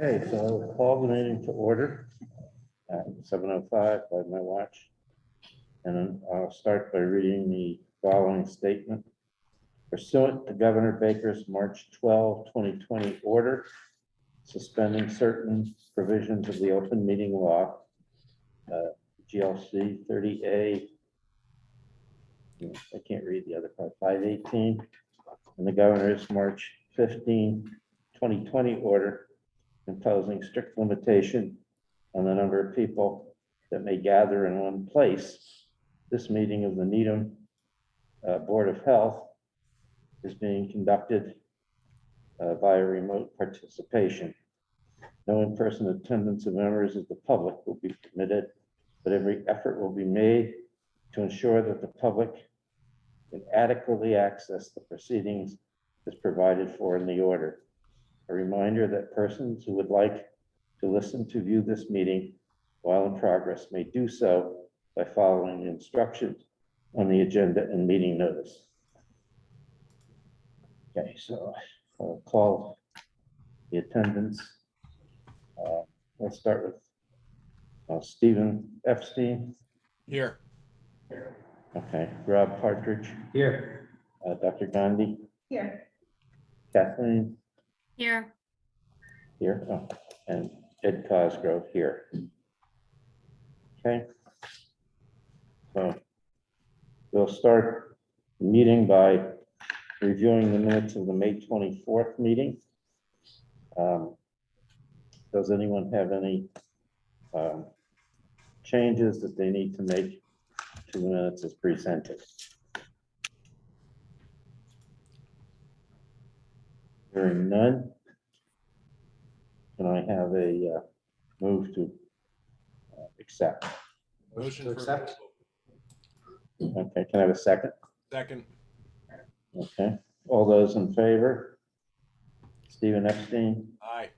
Okay, so I'll call the meeting to order at 7:05 by my watch. And then I'll start by reading the following statement. Pursuant to Governor Baker's March 12, 2020 order, suspending certain provisions of the open meeting law, GLC 30A, I can't read the other part, 518, and the governor's March 15, 2020 order imposing strict limitation on the number of people that may gather in one place. This meeting of the Needham Board of Health is being conducted via remote participation. No in-person attendance of members of the public will be permitted, but every effort will be made to ensure that the public can adequately access the proceedings as provided for in the order. A reminder that persons who would like to listen to view this meeting while in progress may do so by following the instructions on the agenda and meeting notice. Okay, so I'll call the attendance. Let's start with Stephen Epstein. Here. Okay, Rob Partridge. Here. Dr. Gandhi. Here. Kathleen. Here. Here. Oh, and Ed Cosgrove here. Okay. So we'll start the meeting by reviewing the minutes of the May 24th meeting. Does anyone have any changes that they need to make to the minutes as presented? Hearing none, can I have a move to accept? Motion to accept. Okay, can I have a second? Second. Okay, all those in favor? Stephen Epstein, Aye.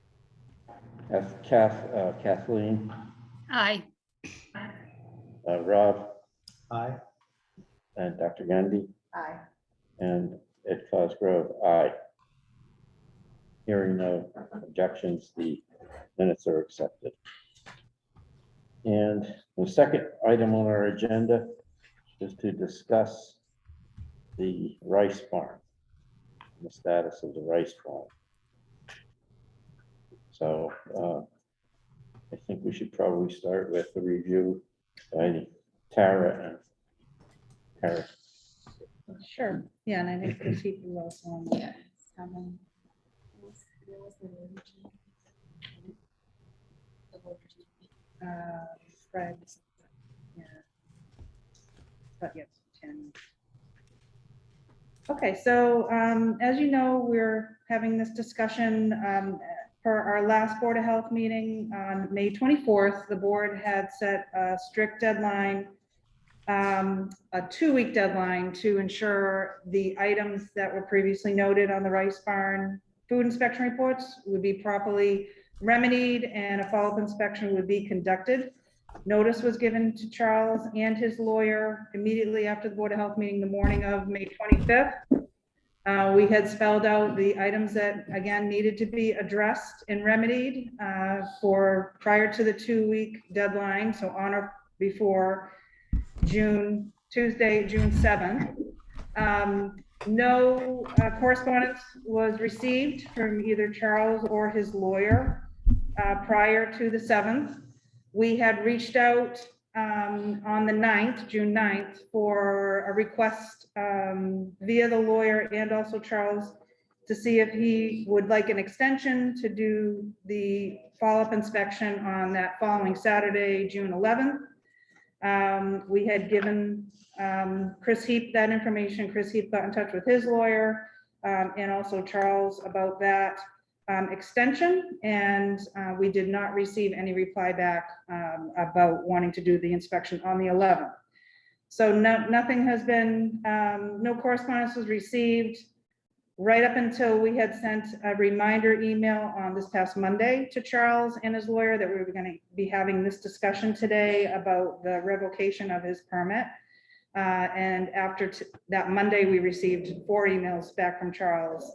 Kathleen, Aye. Rob, Aye. and Dr. Gandhi, Aye. and Ed Cosgrove, aye. Hearing no objections, the minutes are accepted. And the second item on our agenda is to discuss the rice farm, the status of the rice farm. So I think we should probably start with the review by Tara and Harry. Sure. Yeah, and I think the chief was on. Yeah. Fred. Yeah. But yes, 10. Okay, so as you know, we're having this discussion for our last Board of Health meeting on May 24th. The board had set a strict deadline, a 2-week deadline to ensure the items that were previously noted on the rice barn food inspection reports would be properly remedied and a follow-up inspection would be conducted. Notice was given to Charles and his lawyer immediately after the Board of Health meeting the morning of May 25th. We had spelled out the items that, again, needed to be addressed and remedied for prior to the 2-week deadline, so on or before Tuesday, June 7th. No correspondence was received from either Charles or his lawyer prior to the 7th. We had reached out on the 9th, June 9th, for a request via the lawyer and also Charles to see if he would like an extension to do the follow-up inspection on that following Saturday, June 11th. We had given Chris Heap that information. Chris Heap got in touch with his lawyer and also Charles about that extension, and we did not receive any reply back about wanting to do the inspection on the 11th. So nothing has been, no correspondence was received right up until we had sent a reminder email on this past Monday to Charles and his lawyer that we were going to be having this discussion today about the revocation of his permit. And after that Monday, we received 4 emails back from Charles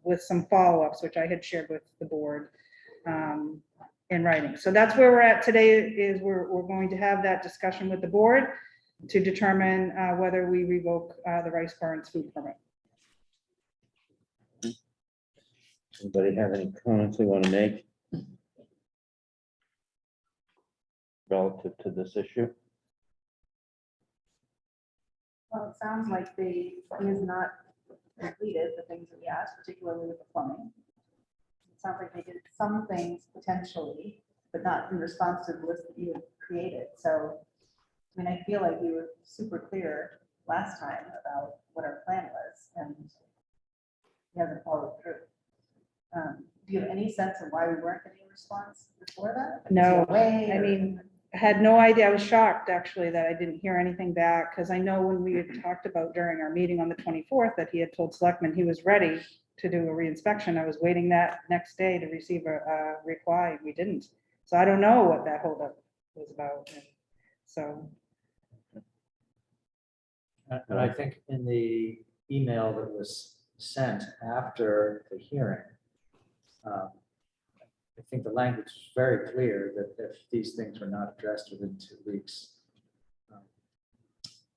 with some follow-ups, which I had shared with the board. in writing. So that's where we're at today, is we're going to have that discussion with the board to determine whether we revoke the Rice Burns food permit. Anybody have any comments they want to make relative to this issue? Well, it sounds like he has not completed the things that we asked, particularly with the plumbing. It sounds like they did some things potentially, but not in response to the list that you had created. So, I mean, I feel like we were super clear last time about what our plan was, and he hasn't followed through. Do you have any sense of why we weren't getting a response before that? No, I I mean, I had no idea. I was shocked actually that I didn't hear anything back, because I know when we had talked about during our meeting on the 24th that he had told selectmen he was ready to do a reinspection. I was waiting that next day to receive a reply. We didn't. So I don't know what that holdup was about. And so. And I think in the email that was sent after the hearing, I think the language is very clear that if these things were not addressed within 2 weeks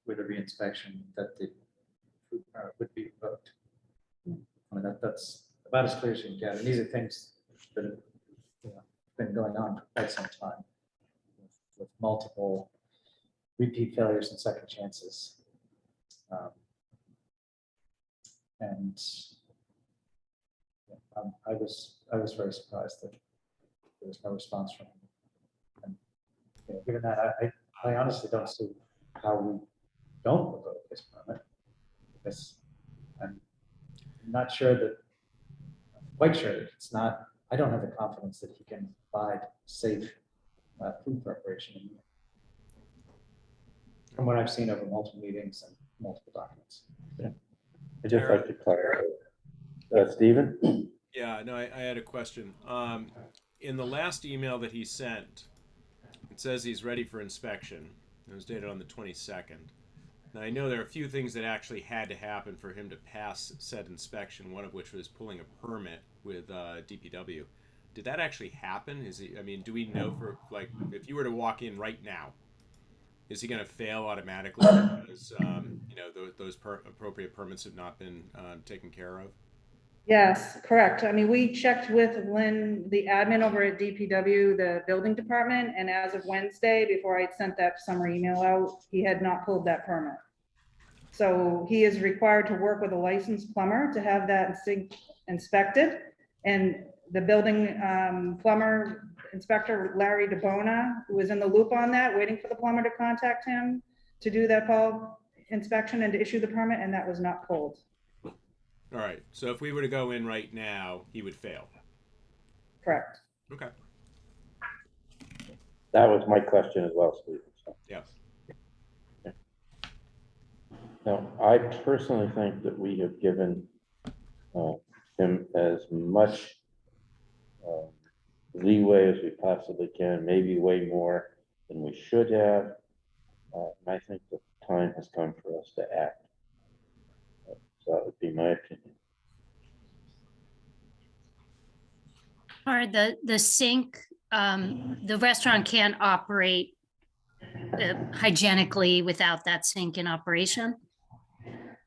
with a reinspection, that the food permit would be revoked. I mean, that's about as clear as you can get. And these are things that have, been going on for quite some time with multiple repeat failures and second chances. And I was very surprised that there was no response from him. And given that, I honestly don't see how we don't revoke this permit, because I'm not sure that, quite sure that it's not. I don't have the confidence that he can provide safe food preparation from what I've seen over multiple meetings and multiple documents. Yeah. I'd just like to clarify. Stephen? Yeah, no, I had a question. In the last email that he sent, it says he's ready for inspection. It was dated on the 22nd. Now, I know there are a few things that actually had to happen for him to pass said inspection, one of which was pulling a permit with DPW. Did that actually happen? I mean, do we know for, like, if you were to walk in right now, is he going to fail automatically because, those appropriate permits have not been taken care of? Yes, correct. I mean, we checked with Lynn, the admin over at DPW, the building department, and as of Wednesday, before I sent that summary email out, he had not pulled that permit. So he is required to work with a licensed plumber to have that inspected. And the building plumber inspector, Larry DeBona, who was in the loop on that, waiting for the plumber to contact him to do that fall inspection and to issue the permit, and that was not pulled. All right. So if we were to go in right now, he would fail. Correct. Okay. That was my question as well, Stephen. So. Yeah. Now, I personally think that we have given him as much leeway as we possibly can, maybe way more than we should have. And I think the time has come for us to act. So that would be my opinion. Or the sink, the restaurant can't operate hygienically without that sink in operation?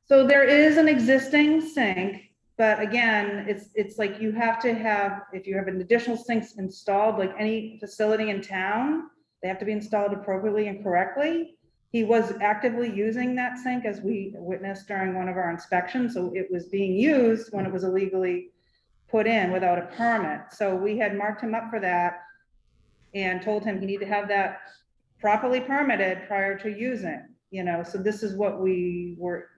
So there is an existing sink, but again, it's like you have to have, if you have an additional sinks installed, like any facility in town, they have to be installed appropriately and correctly. He was actively using that sink as we witnessed during one of our inspections. So it was being used when it was illegally put in without a permit. So we had marked him up for that and told him he needed to have that properly permitted prior to using, so this is what we were,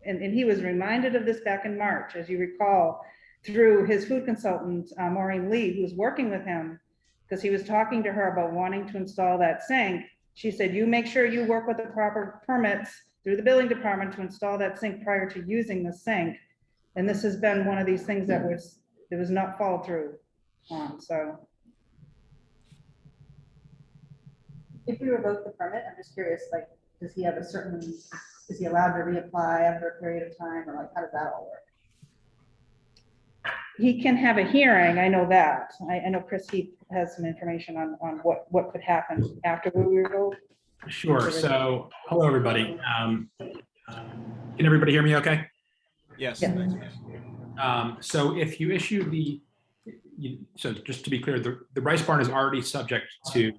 and he was reminded of this back in March, as you recall, through his food consultant, Maureen Lee, who was working with him, because he was talking to her about wanting to install that sink. She said, you make sure you work with the proper permits through the building department to install that sink prior to using the sink. And this has been one of these things that was not followed through on, so. If we revoke the permit, I'm just curious, like, is he allowed to reapply after a period of time, or like, how does that all work? he can have a hearing, I know that. I know Chris Heath has some information on what could happen after we revoke. Sure. So, hello, everybody. Can everybody hear me okay? Yes. Yeah. thanks. So if you issue so just to be clear, the rice barn is already subject to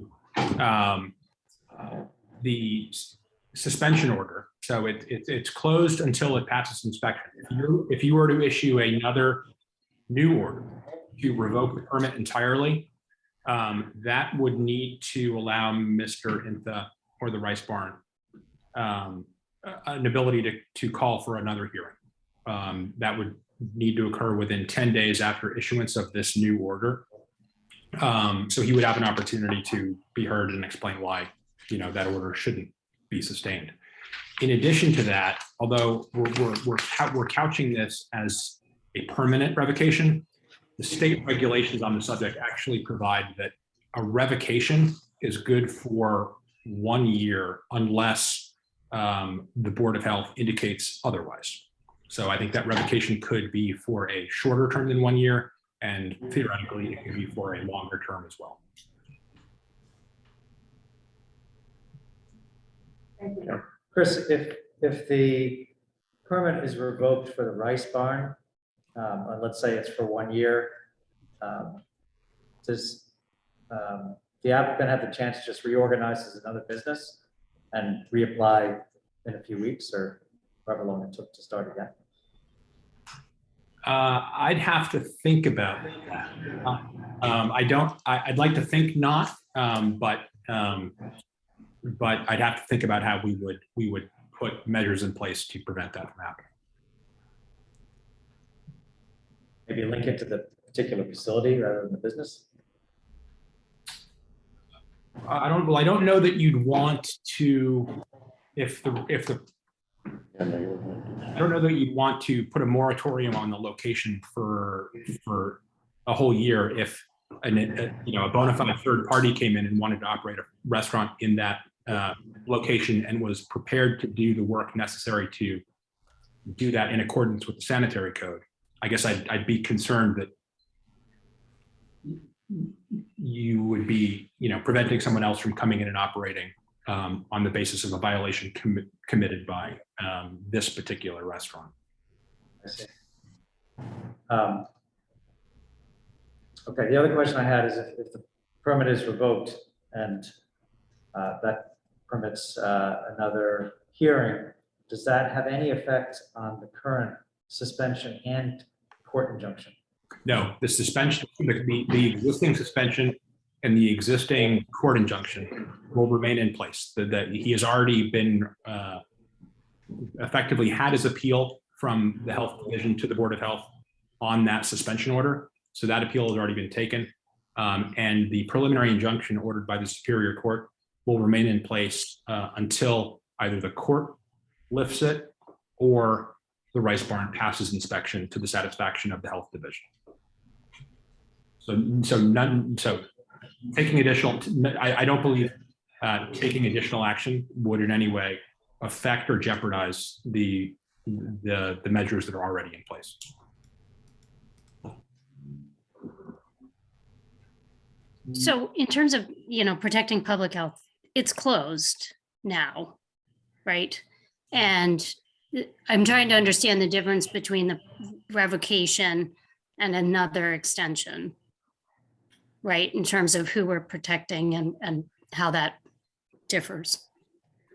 the suspension order. So it's closed until it passes inspection. If you were to issue another new order to revoke the permit entirely, that would need to allow Mr. Intha or the rice barn an ability to call for another hearing. That would need to occur within 10 days after issuance of this new order. So he would have an opportunity to be heard and explain why, that order shouldn't be sustained. In addition to that, although we're couching this as a permanent revocation, the state regulations on the subject actually provide that a revocation is good for 1 year unless the Board of Health indicates otherwise. So I think that revocation could be for a shorter term than 1 year, and theoretically it could be for a longer term as well. Thank you. Chris, if the permit is revoked for the rice barn, and let's say it's for 1 year, does the applicant have the chance to just reorganize as another business and reapply in a few weeks or however long it took to start again? I'd have to think about that. I'd like to think not, but I'd have to think about how we would put measures in place to prevent that from happening. Maybe link it to the particular facility rather than the business? I don't know that you'd want to, I don't know that you'd want to put a moratorium on the location for a whole year if a bona fide third party came in and wanted to operate a restaurant in that location and was prepared to do the work necessary to do that in accordance with the sanitary code. I guess I'd be concerned that you would be, preventing someone else from coming in and operating on the basis of a violation committed by this particular restaurant. I see. Okay, the other question I had is if the permit is revoked and that permits another hearing, does that have any effect on the current suspension and court injunction? No, the suspension, the existing suspension and the existing court injunction will remain in place. That he has already been effectively had his appeal from the health division to the Board of Health on that suspension order. So that appeal has already been taken. And the preliminary injunction ordered by the Superior Court will remain in place until either the court lifts it or the rice barn passes inspection to the satisfaction of the health division. So taking additional, I don't believe taking additional action would in any way affect or jeopardize the measures that are already in place. So in terms of, protecting public health, it's closed now, right? And I'm trying to understand the difference between the revocation and another extension, right? In terms of who we're protecting and how that differs.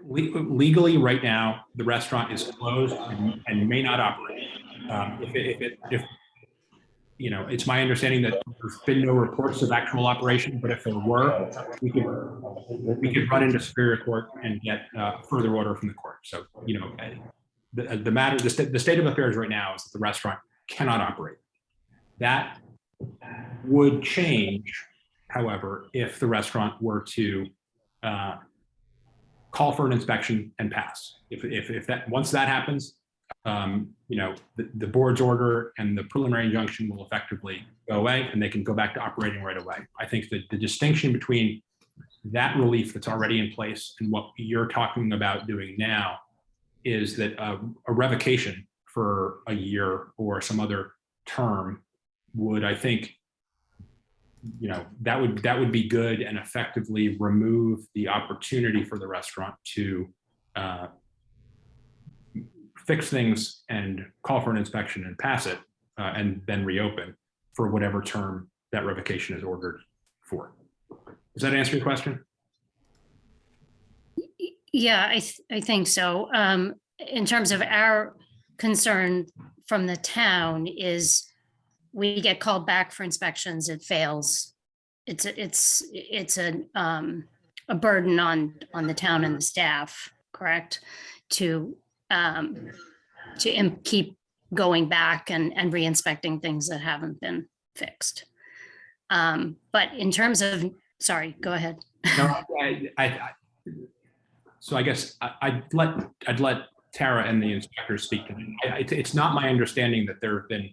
Legally, right now, the restaurant is closed and may not operate. If it's my understanding that there's been no reports of actual operation, but if there were, we could run into Superior Court and get further order from the court. So, the state of affairs right now is that the restaurant cannot operate. That would change, however, if the restaurant were to call for an inspection and pass. If that, once that happens, the board's order and the preliminary injunction will effectively go away and they can go back to operating right away. I think that the distinction between that relief that's already in place and what you're talking about doing now is that a revocation for a year or some other term would, I think, that would be good and effectively remove the opportunity for the restaurant to fix things and call for an inspection and pass it, and then reopen for whatever term that revocation is ordered for. Does that answer your question? Yeah, I think so. In terms of our concern from the town is we get called back for inspections, it fails. It's a burden on the town and the staff, correct? To keep going back and re-inspecting things that haven't been fixed. But in terms of, sorry, go ahead. No, so I guess I'd let Tara and the inspectors speak to them. It's not my understanding that there have been,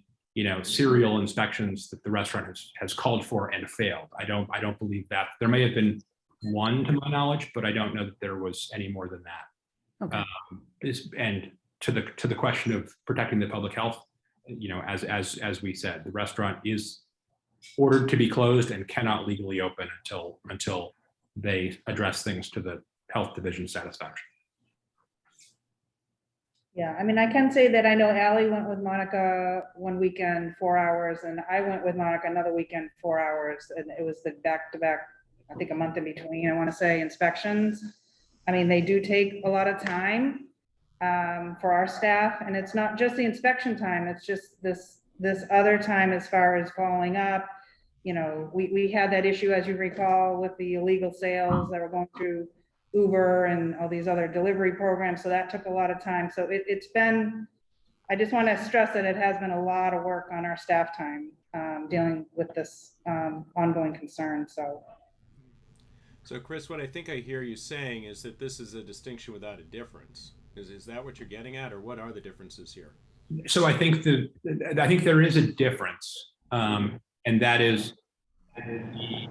serial inspections that the restaurant has called for and failed. I don't believe that. There may have been one to my knowledge, but I don't know that there was any more than that. Okay. And to the question of protecting the public health, as we said, the restaurant is ordered to be closed and cannot legally open until they address things to the health division satisfaction. Yeah, I mean, I can say that I know Ally went with Monica one weekend, 4 hours, and I went with Monica another weekend, 4 hours, and it was the back-to-back, I think a month in between, I want to say, inspections. I mean, they do take a lot of time for our staff, and it's not just the inspection time, it's just this other time as far as following up. We had that issue, as you recall, with the illegal sales that were going through Uber and all these other delivery programs. So that took a lot of time. So it's been, I just want to stress that it has been a lot of work on our staff time dealing with this ongoing concern. So Chris, what I think I hear you saying is that this is a distinction without a difference. Is that what you're getting at, or what are the differences here? So I think there is a difference, and that is the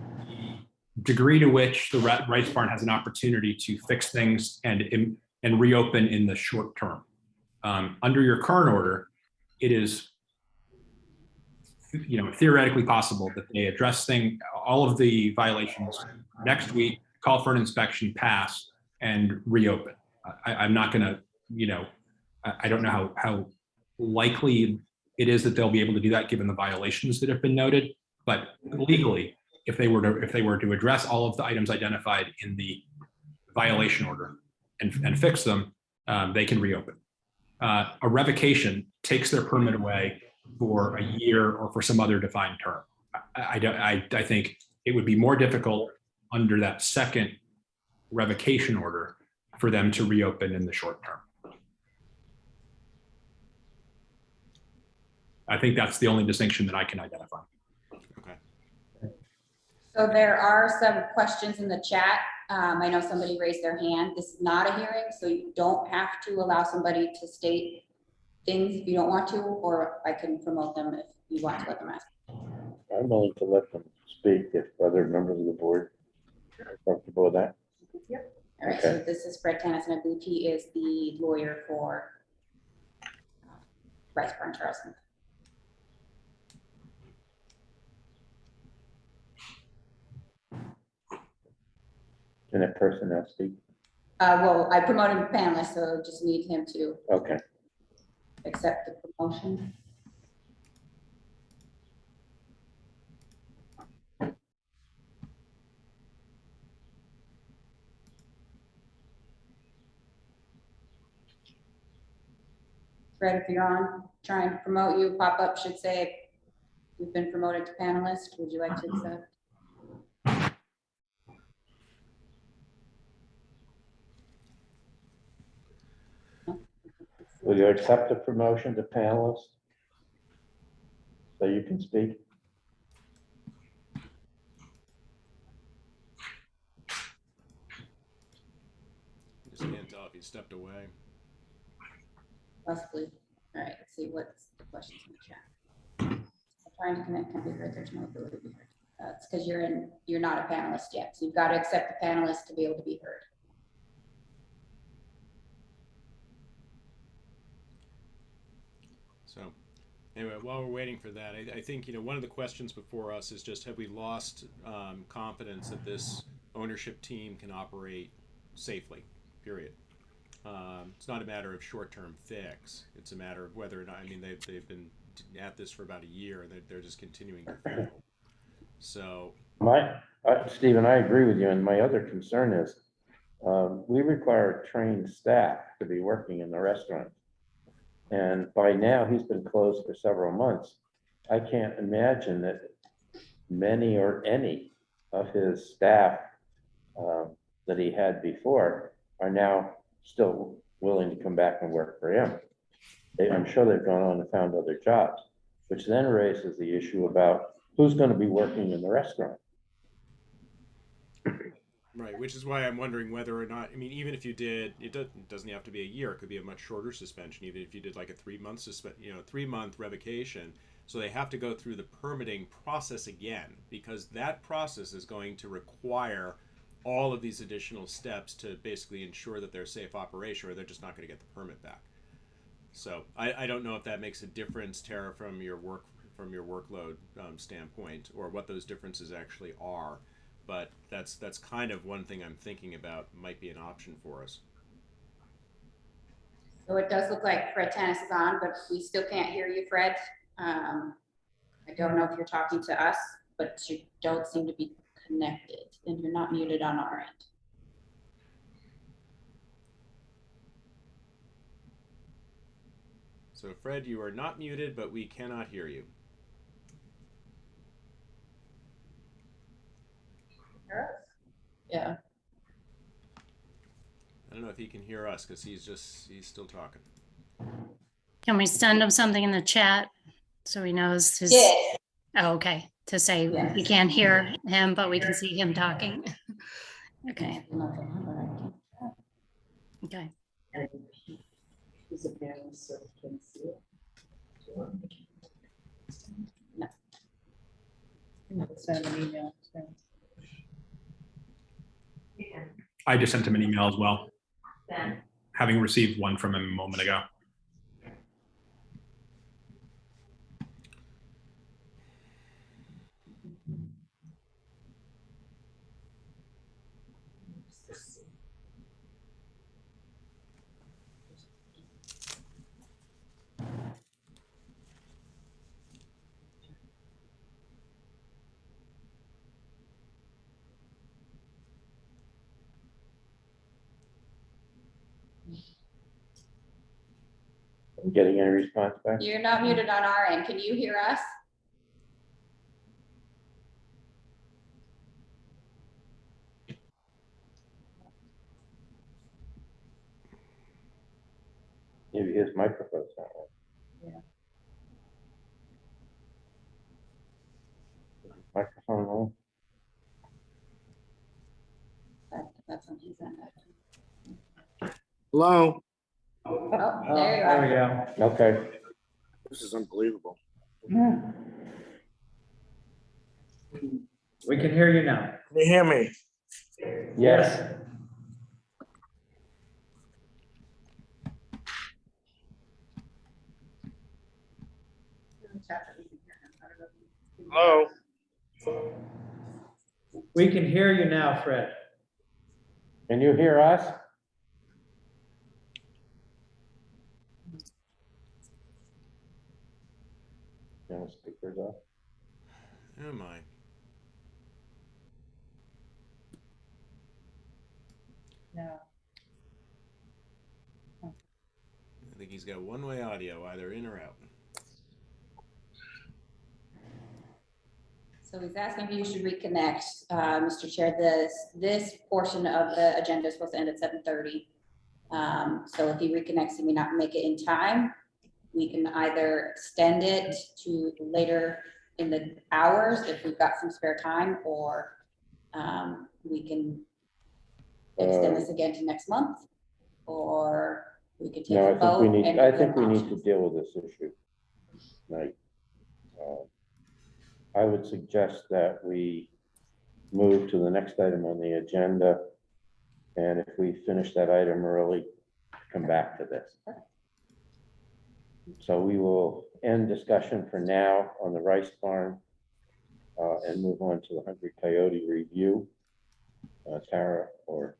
degree to which the Rice Barn has an opportunity to fix things and reopen in the short term. Under your current order, it is theoretically possible that they address all of the violations next week, call for an inspection, pass, and reopen. I'm not going to, I don't know how likely it is that they'll be able to do that given the violations that have been noted, but legally, if they were to address all of the items identified in the violation order and fix them, they can reopen. A revocation takes their permit away for a year or for some other defined term. I think it would be more difficult under that second revocation order for them to reopen in the short term. I think that's the only distinction that I can identify. So there are some questions in the chat. I know somebody raised their hand. This is not a hearing, so you don't have to allow somebody to state things if you don't want to, or I can promote them if you want to let them ask. I'm willing to let them speak if other members of the board are comfortable with that. Yep. All right, so this is Fred Tennyson. I believe he is the lawyer for Rice Barn Charleston. Can that person now speak? Well, I promoted a panelist, so just need him to accept the promotion. Fred, if you're on, trying to promote you, pop-up should say you've been promoted to panelist. Would you like to accept? Will you accept the promotion to panelist so you can speak? Just can't tell if he stepped away. Possibly. All right, let's see what's the questions in the chat. I'm trying to connect, can't be heard. There's no ability to be heard. It's because you're not a panelist yet. So you've got to accept the panelist to be able to be heard. So Anyway, while we're waiting for that, I think, one of the questions before us is just, have we lost confidence that this ownership team can operate safely, period. It's not a matter of short-term fix. It's a matter of whether or not, they've been at this for about a year, and they're just continuing to fail. So, Stephen, I agree with you, and my other concern is, we require trained staff to be working in the restaurant. And by now, he's been closed for several months. I can't imagine that many or any of his staff that he had before are now still willing to come back and work for him. I'm sure they've gone on and found other jobs, which then raises the issue about who's going to be working in the restaurant. right, which is why I'm wondering whether or not, even if you did, it doesn't have to be a year, it could be a much shorter suspension, even if you did like a 3-month 3-month revocation. So they have to go through the permitting process again, because that process is going to require all of these additional steps to basically ensure that they're safe operation, or they're just not going to get the permit back. So I don't know if that makes a difference, Tara, from your workload standpoint, or what those differences actually are. But that's kind of one thing I'm thinking about might be an option for us. So it does look like Fred Tanis is on, but we still can't hear you, Fred. I don't know if you're talking to us, but you don't seem to be connected, and you're not muted on our end. So Fred, you are not muted, but we cannot hear you. Yeah. I don't know if he can hear us, because he's still talking. Can we send him something in the chat so he knows his? Yeah. Oh, okay, to say we can't hear him, but we can see him talking. Okay. Okay. Send an email. I just sent him an email as well, having received one from him a moment ago. I'm getting any response back? You're not muted on our end. Can you hear us? Maybe his microphone's not on. Yeah. Microphone on? That's on his end. Hello, Oh, there you There we are. go. Okay. this is unbelievable. We can hear you now. Can you hear me? Yes. Hello, We can hear you now, Fred. Can you hear us? No speakers off. Oh my. No. I think he's got one-way audio, either in or out. So he's asking if you should reconnect, Mr. Chair. This portion of the agenda is supposed to end at 7:30. So if he reconnects, he may not make it in time. We can either extend it to later in the hours if we've got some spare time, or we can extend this again to next month, or we could take No, a vote. I think we need to deal with this issue tonight. I would suggest that we move to the next item on the agenda. And if we finish that item early, come back to this. So we will end discussion for now on the rice farm and move on to the Hungry Coyote review. Tara or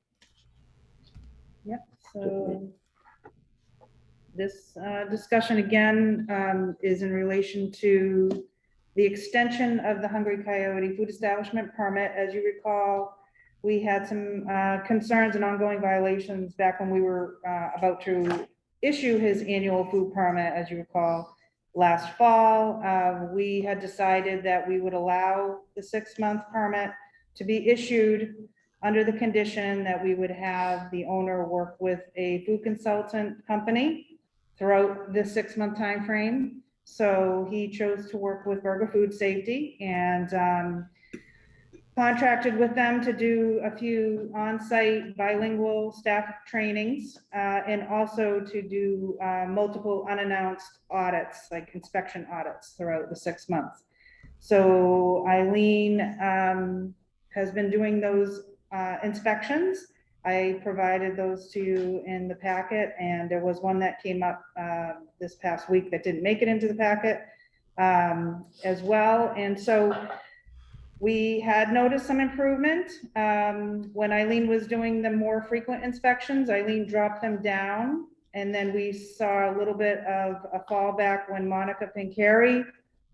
Yep, so this discussion again is in relation to the extension of the Hungry Coyote food establishment permit. As you recall, we had some concerns and ongoing violations back when we were about to issue his annual food permit, as you recall, last fall. We had decided that we would allow the 6-month permit to be issued under the condition that we would have the owner work with a food consultant company throughout the 6-month time frame. So he chose to work with Burger Food Safety and contracted with them to do a few on-site bilingual staff trainings and also to do multiple unannounced audits, like inspection audits throughout the 6 months. So Eileen has been doing those inspections. I provided those to you in the packet, and there was one that came up this past week that didn't make it into the packet as well. And so we had noticed some improvement. When Eileen was doing the more frequent inspections, Eileen dropped them down. And then we saw a little bit of a fallback when Monica Pincari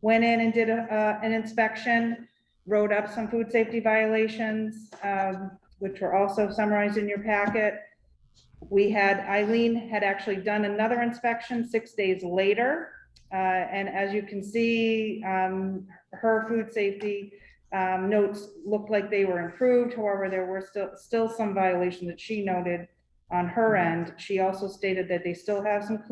went in and did an inspection, wrote up some food safety violations, which were also summarized in your packet. Eileen had actually done another inspection 6 days later. And as you can see, her food safety notes looked like they were improved. However, there were still some violations that she noted on her end. She also stated that they still have some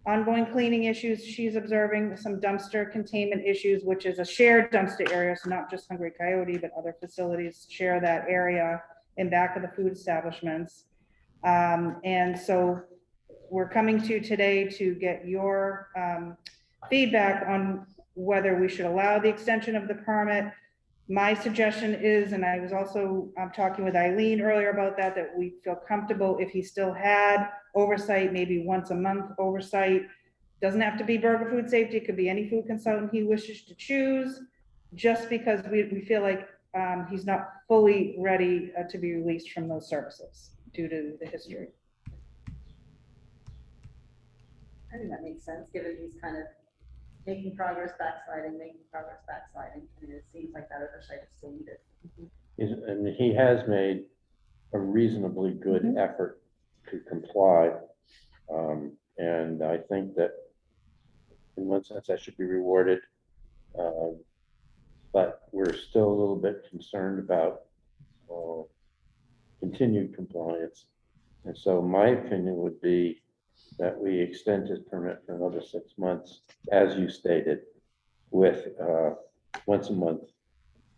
ongoing cleaning issues. She's observing some dumpster containment issues, which is a shared dumpster area. So not just Hungry Coyote, but other facilities share that area in back of the food establishments. And so we're coming to today to get your feedback on whether we should allow the extension of the permit. My suggestion is, and I was also talking with Eileen earlier about that we feel comfortable if he still had oversight, maybe once a month oversight. Doesn't have to be Burger Food Safety, it could be any food consultant he wishes to choose, just because we feel like he's not fully ready to be released from those services due to the history. I think that makes sense, given he's kind of making progress, backsliding, and it seems like that oversight is still needed. And he has made a reasonably good effort to comply. And I think that in one sense that should be rewarded. But we're still a little bit concerned about continued compliance. And so my opinion would be that we extend his permit for another 6 months, as you stated, with once a month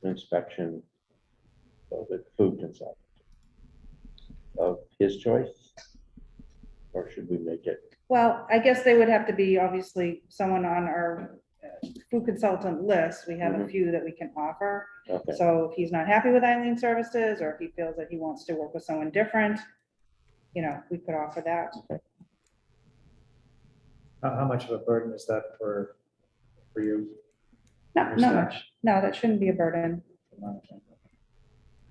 inspection of the food consultant of his choice, or should we make it? Well, I guess they would have to be obviously someone on our food consultant list. We have a few that we can offer. Okay. So if he's not happy with Eileen's services, or if he feels that he wants to work with someone different, we could offer that. Okay. How much of a burden is that for you? Not much. No, that shouldn't be a burden.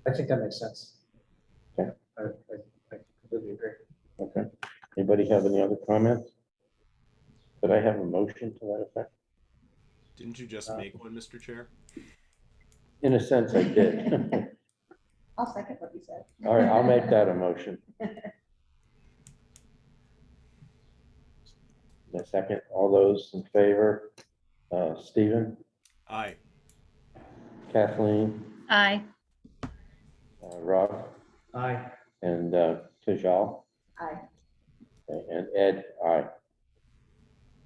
I think that makes sense. Okay. I completely agree. Okay. Anybody have any other comments? Could I have a motion to that effect? Didn't you just make one, Mr. Chair? In a sense, I did. I'll second what you said. All right, I'll make that a motion. A second. All those in favor? Stephen, Aye. Kathleen, Aye. Rob, Aye. and Tejal, Aye. and Ed, aye.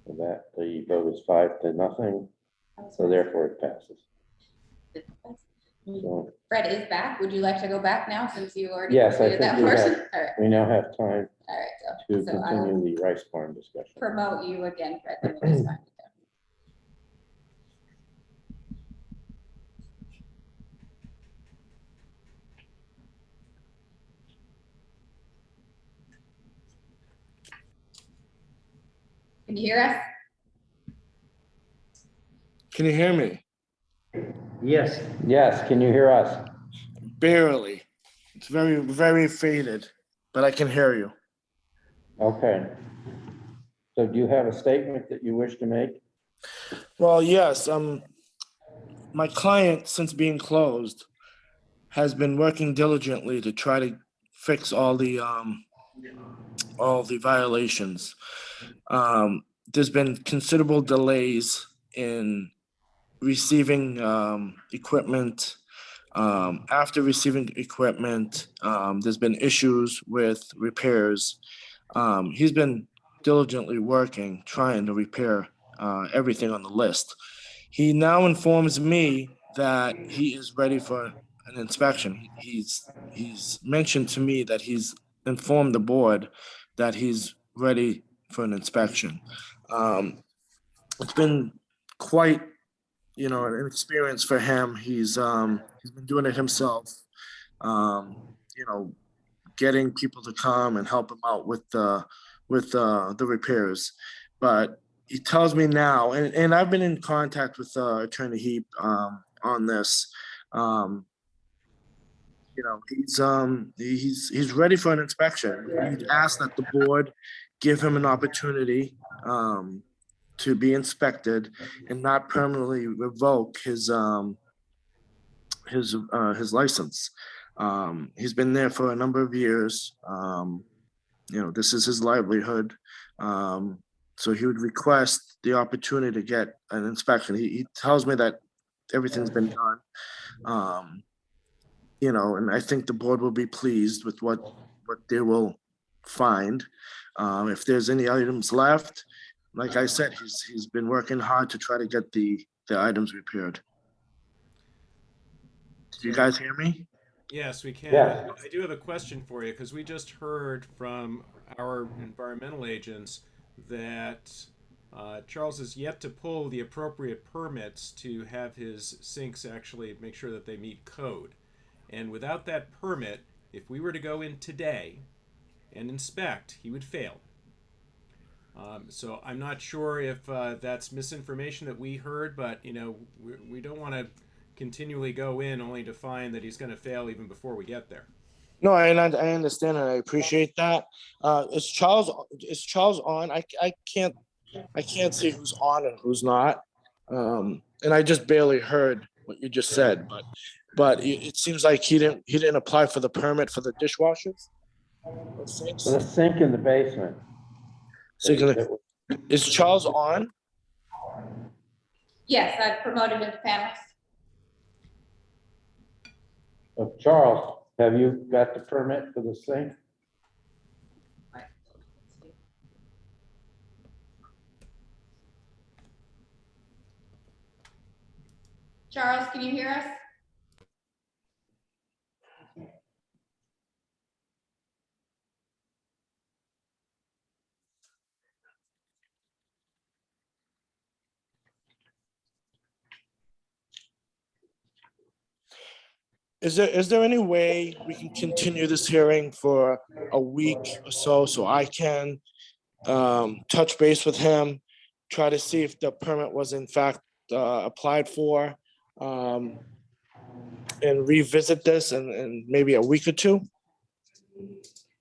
So that the vote is 5-0, so therefore it passes. So, Fred is back. Would you like to go back now since you already yes, I completed that think portion? All right, we now have time all right. to So I will continue the rice farm discussion. promote you again, Fred. Let me just find it there. Can you hear us? Can you hear me? Yes. Yes, can you hear us? Barely. It's very, very faded, but I can hear you. Okay. So do you have a statement that you wish to make? Well, yes, my client, since being closed, has been working diligently to try to fix all the violations. There's been considerable delays in receiving equipment. After receiving equipment, there's been issues with repairs. He's been diligently working, trying to repair everything on the list. He now informs me that he is ready for an inspection. He's mentioned to me that he's informed the board that he's ready for an inspection. It's been quite, an experience for him. He's been doing it himself. Getting people to come and help him out with the repairs. But he tells me now, and I've been in contact with Attorney Heap on this. He's ready for an inspection. He asked that the board give him an opportunity to be inspected and not permanently revoke his license. He's been there for a number of years. This is his livelihood. So he would request the opportunity to get an inspection. He tells me that everything's been done. And I think the board will be pleased with what they will find. If there's any items left, like I said, he's been working hard to try to get the items repaired. Do you guys hear me? Yes, we can. Yeah. I do have a question for you because we just heard from our environmental agents that Charles is yet to pull the appropriate permits to have his sinks actually make sure that they meet code. And without that permit, if we were to go in today and inspect, he would fail. So I'm not sure if that's misinformation that we heard, but we don't want to continually go in only to find that he's going to fail even before we get there. No, I understand and I appreciate that. Is Charles on? I can't see who's on and who's not. And I just barely heard what you just said, but it seems like he didn't apply for the permit for the dishwashers. For the sink in the basement. So is Charles on? Yes, I've promoted him to panelist. Charles, have you got the permit for the sink? Charles, can you hear us? Is there any way we can continue this hearing for a week or so I can touch base with him, try to see if the permit was in fact applied for, and revisit this in maybe a week or two?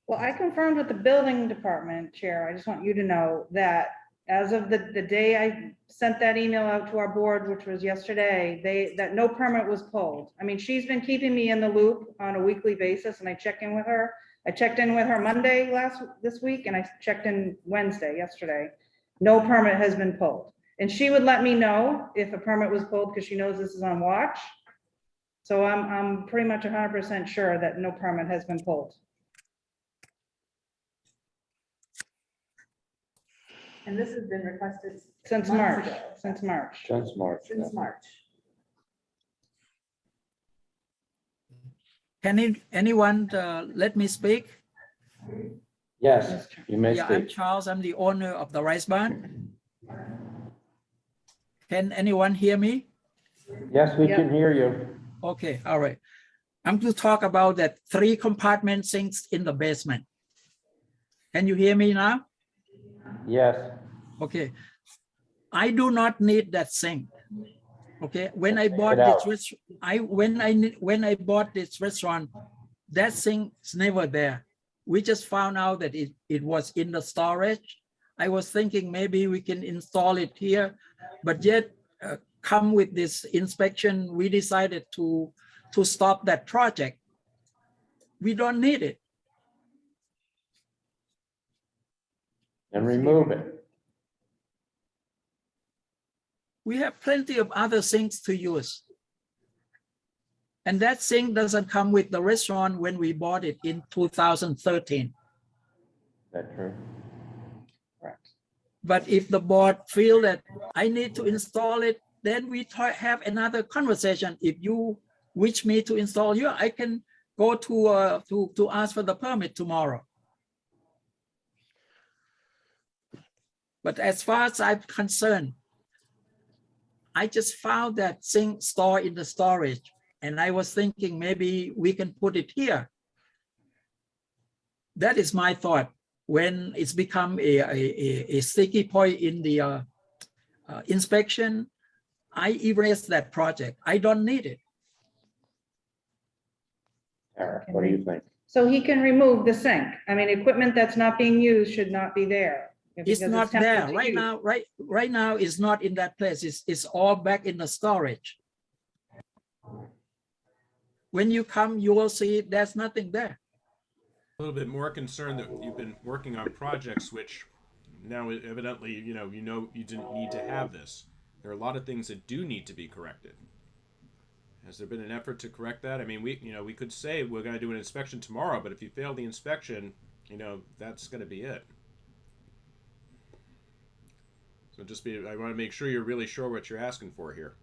Well, I confirmed with the building department chair. I just want you to know that as of the day I sent that email out to our board, which was yesterday, that no permit was pulled. I mean, she's been keeping me in the loop on a weekly basis and I check in with her. I checked in with her Monday this week and I checked in Wednesday, yesterday. No permit has been pulled. And she would let me know if a permit was pulled because she knows this is on watch. So I'm pretty much 100% sure that no permit has been pulled. And this has been requested Since months March, ago. since March. Since March. Since yeah. March. Can anyone let me speak? Yes, you may Yeah, I'm speak. Charles. I'm the owner of the rice barn. Can anyone hear me? Yes, we Yep. can hear you. Okay, all right. I'm to talk about that 3 compartment sinks in the basement. Can you hear me now? Yes. Okay. I do not need that sink. Okay, when I Take bought it this out. restaurant, when I bought this restaurant, that sink is never there. We just found out that it was in the storage. I was thinking maybe we can install it here, but yet come with this inspection, we decided to stop that project. We don't need it. And remove it. We have plenty of other sinks to use. And that sink doesn't come with the restaurant when we bought it in 2013. Is that true? Correct. But if the board feel that I need to install it, then we have another conversation. If you wish me to install you, I can go to ask for the permit tomorrow. But as far as I'm concerned, I just found that sink store in the storage, and I was thinking maybe we can put it here. That is my thought. When it's become a sticky point in the inspection, I erase that project. I don't need it. Tara, what do you think? So he can remove the sink. I mean, equipment that's not being used should not be there. It's because not tempted there to right use. now. Right now, it's not in that place. It's all back in the storage. When you come, you will see there's nothing there. A little bit more concerned that you've been working on projects which now evidently, you didn't need to have this. There are a lot of things that do need to be corrected. Has there been an effort to correct that? I mean, we could say we're going to do an inspection tomorrow, but if you fail the inspection, that's going to be it. So I want to make sure you're really sure what you're asking for here.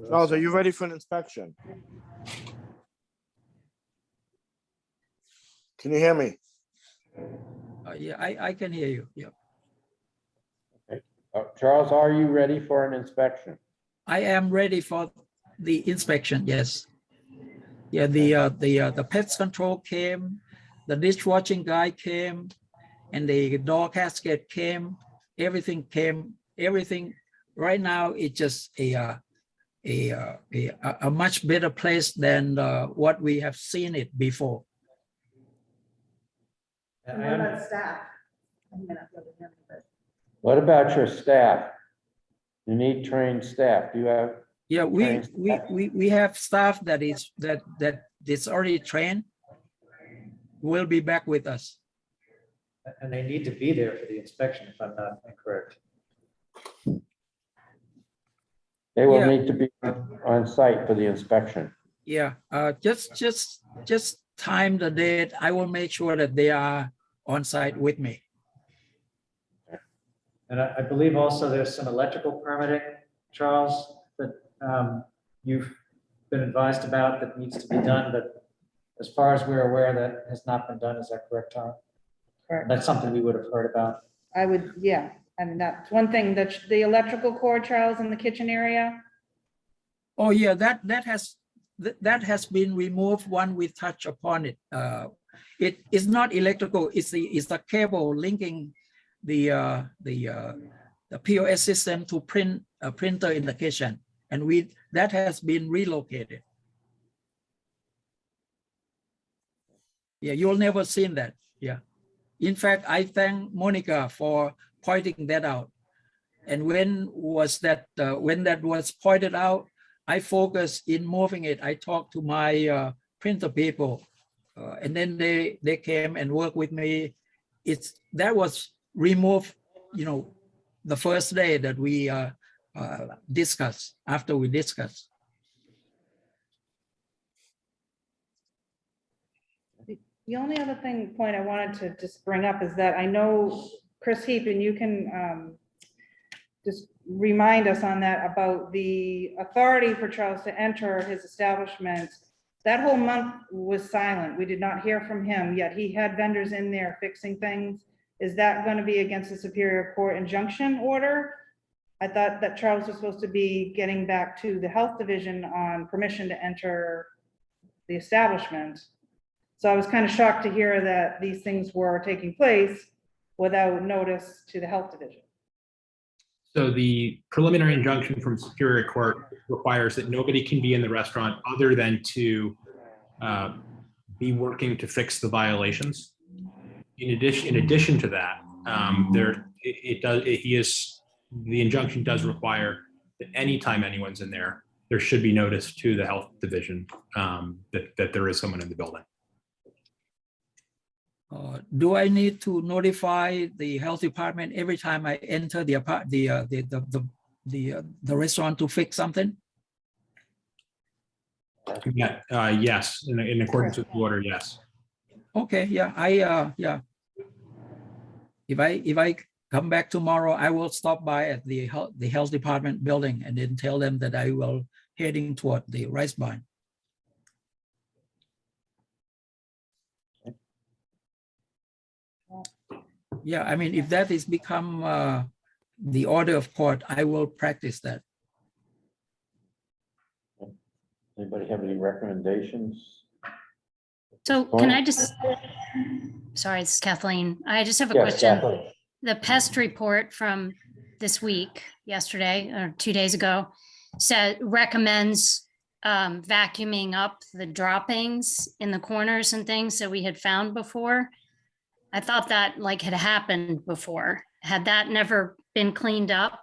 Charles, are you ready for an inspection? Can you hear me? Yeah, I can hear you. Yeah, Charles, are you ready for an inspection? I am ready for the inspection. Yes. Yeah, the pest control came, the dishwashing guy came, and the door casket came. Everything came. Everything. Right now, it's just a much better place than what we have seen it before. And what about staff? I may not be able to hear me, but What about your staff? You need trained staff. Do you have? Yeah, trained staff? we have staff that is already trained. Will be back with us. And they need to be there for the inspection, if I'm not incorrect. They will Yeah. need to be on site for the inspection. Yeah, just time the date. I will make sure that they are on site with me. And I believe also there's some electrical permitting, Charles, that you've been advised about that needs to be done, but as far as we're aware, that has not been done. Is that correct, Tom? Correct. That's something we would have heard about. I would, yeah. I mean, that's one thing, that the electrical cord, Charles, in the kitchen area. Oh yeah, that has been removed when we touch upon it. It is not electrical. It's the cable linking the POS system to print a printer in the kitchen, and that has been relocated. Yeah, you'll never seen that. Yeah, in fact, I thank Monica for pointing that out. And when that was pointed out, I focused in moving it. I talked to my printer people, and then they came and worked with me. That was removed, the first day that we discussed. After we discussed. The only other point I wanted to just bring up is that I know Chris Heap, and you can just remind us on that about the authority for Charles to enter his establishment. That whole month was silent. We did not hear from him, yet he had vendors in there fixing things. Is that going to be against the Superior Court injunction order? I thought that Charles was supposed to be getting back to the Health Division on permission to enter the establishment. So I was kind of shocked to hear that these things were taking place without notice to the health division. So the preliminary injunction from Superior Court requires that nobody can be in the restaurant other than to be working to fix the violations. In addition to that, the injunction does require that anytime anyone's in there, there should be notice to the health division that there is someone in the building. Do I need to notify the health department every time I enter the restaurant to fix something? Yeah, yes, in accordance with the order, yes. Okay, yeah, yeah. If I come back tomorrow, I will stop by at the health department building and then tell them that I will heading toward the rice barn. Yeah, I mean, if that is become the order of court, I will practice that. Anybody have any recommendations? So can I just, sorry, it's Kathleen. I just have a Yes, question. Kathleen. The pest report from this week, yesterday or 2 days ago, recommends vacuuming up the droppings in the corners and things that we had found before. I thought that like had happened before. Had that never been cleaned up?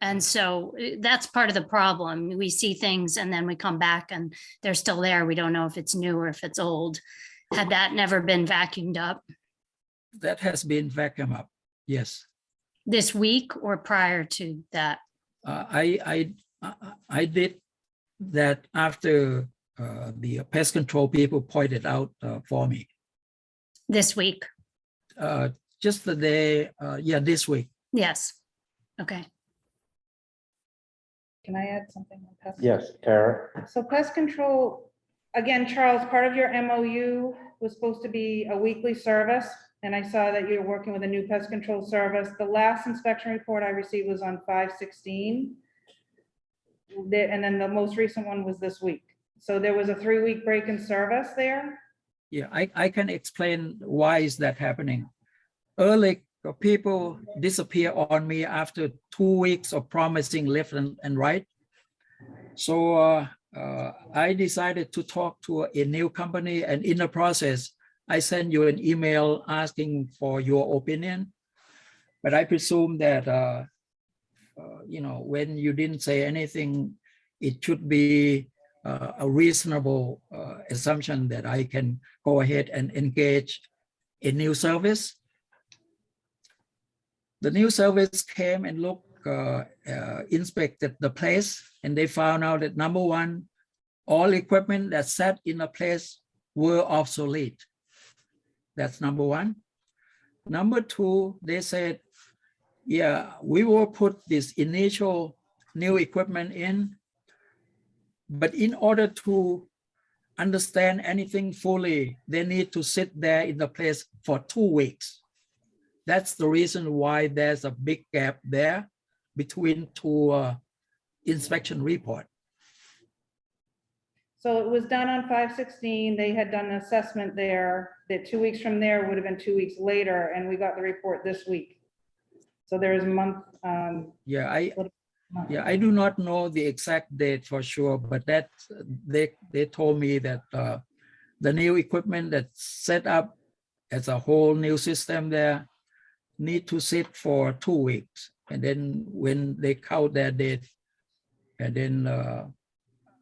And so that's part of the problem. We see things and then we come back and they're still there. We don't know if it's new or if it's old. Had that never been vacuumed up? That has been vacuumed up, yes. This week or prior to that? I did that after the pest control people pointed out for me. This week? Just the day, yeah, this week. Yes. Okay. Can I add something on pest? Yes, Tara. So pest control, again, Charles, part of your MOU was supposed to be a weekly service. And I saw that you're working with a new pest control service. The last inspection report I received was on 5/16. And then the most recent one was this week. So there was a 3-week break in service there. Yeah, I can explain why is that happening. Early people disappear on me after 2 weeks of promising left and right. So I decided to talk to a new company, and in the process, I sent you an email asking for your opinion. But I presume that, when you didn't say anything, it should be a reasonable assumption that I can go ahead and engage a new service. The new service came and inspected the place, and they found out that number one, all equipment that sat in a place were obsolete. That's number one. Number two, they said, yeah, we will put this initial new equipment in, but in order to understand anything fully, they need to sit there in the place for 2 weeks. That's the reason why there's a big gap there between two inspection reports. So it was done on 5/16. They had done an assessment there that 2 weeks from there would have been 2 weeks later, and we got the report this week. So there is a month. I do not know the exact date for sure, but that they told me that the new equipment that's set up as a whole new system there need to sit for 2 weeks. And then when they count their date, and then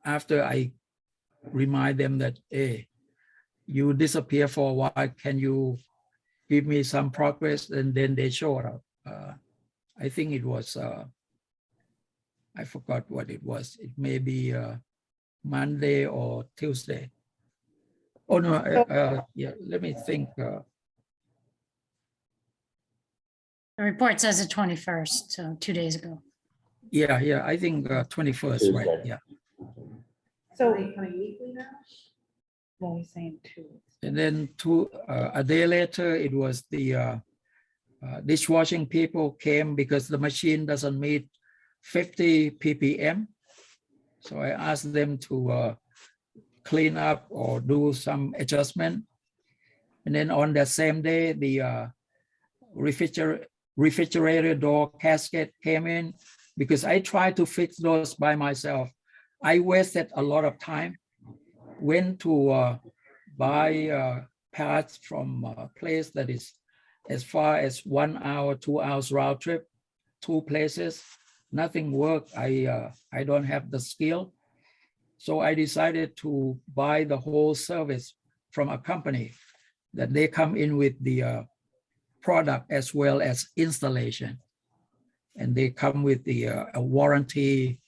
after I remind them that, hey, you disappear for a while, can you give me some progress? And then they showed up. I think it was, I forgot what it was. It may be Monday or Tuesday. Oh no, yeah, let me think. The report says the 21st, so 2 days ago. Yeah, I think 21st, right? Tuesday. Yeah. So Are they coming weekly now? well, he's saying 2 weeks. And then a day later, it was the dishwashing people came because the machine doesn't meet 50 ppm. So I asked them to clean up or do some adjustment. And then on that same day, the refrigerator door casket came in because I tried to fix those by myself. I wasted a lot of time, went to buy parts from a place that is as far as 1 hour, 2 hours round trip, 2 places, nothing worked. I don't have the skill. So I decided to buy the whole service from a company that they come in with the product as well as installation. And they come with the a warranty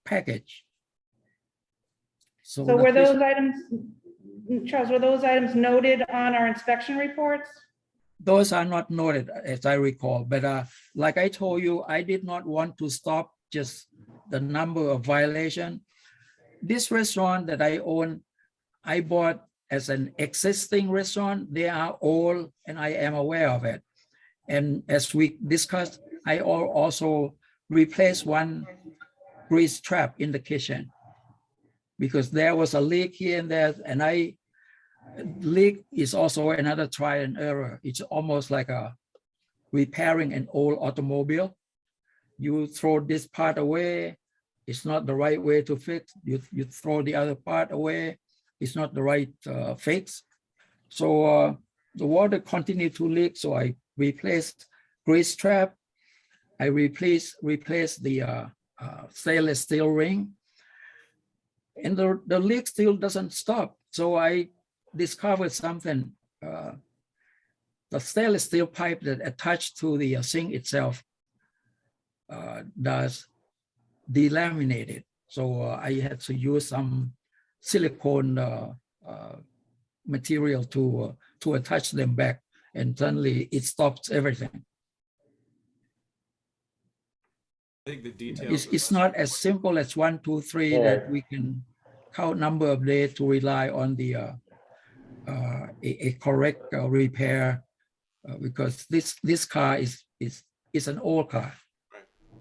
package. So the were those question- items, Charles, were those items noted on our inspection reports? Those are not noted, as I recall, but like I told you, I did not want to stop just the number of violation. This restaurant that I own, I bought as an existing restaurant. They are old and I am aware of it. And as we discussed, I also replaced one grease trap in the kitchen because there was a leak here and there, and leak is also another try and error. It's almost like a repairing an old automobile. You throw this part away, it's not the right way to fix. You throw the other part away, it's not the right fix. So the water continued to leak, so I replaced grease trap. I replaced the stainless steel ring, and the leak still doesn't stop. So I discovered something. The stainless steel pipe that attached to the sink itself does delaminated. So I had to use some silicone material to attach them back, and suddenly it stops everything. I think the details. It's not as simple as 1, 2, 3 that we can count number of days to rely on the a correct repair because this car is an old car.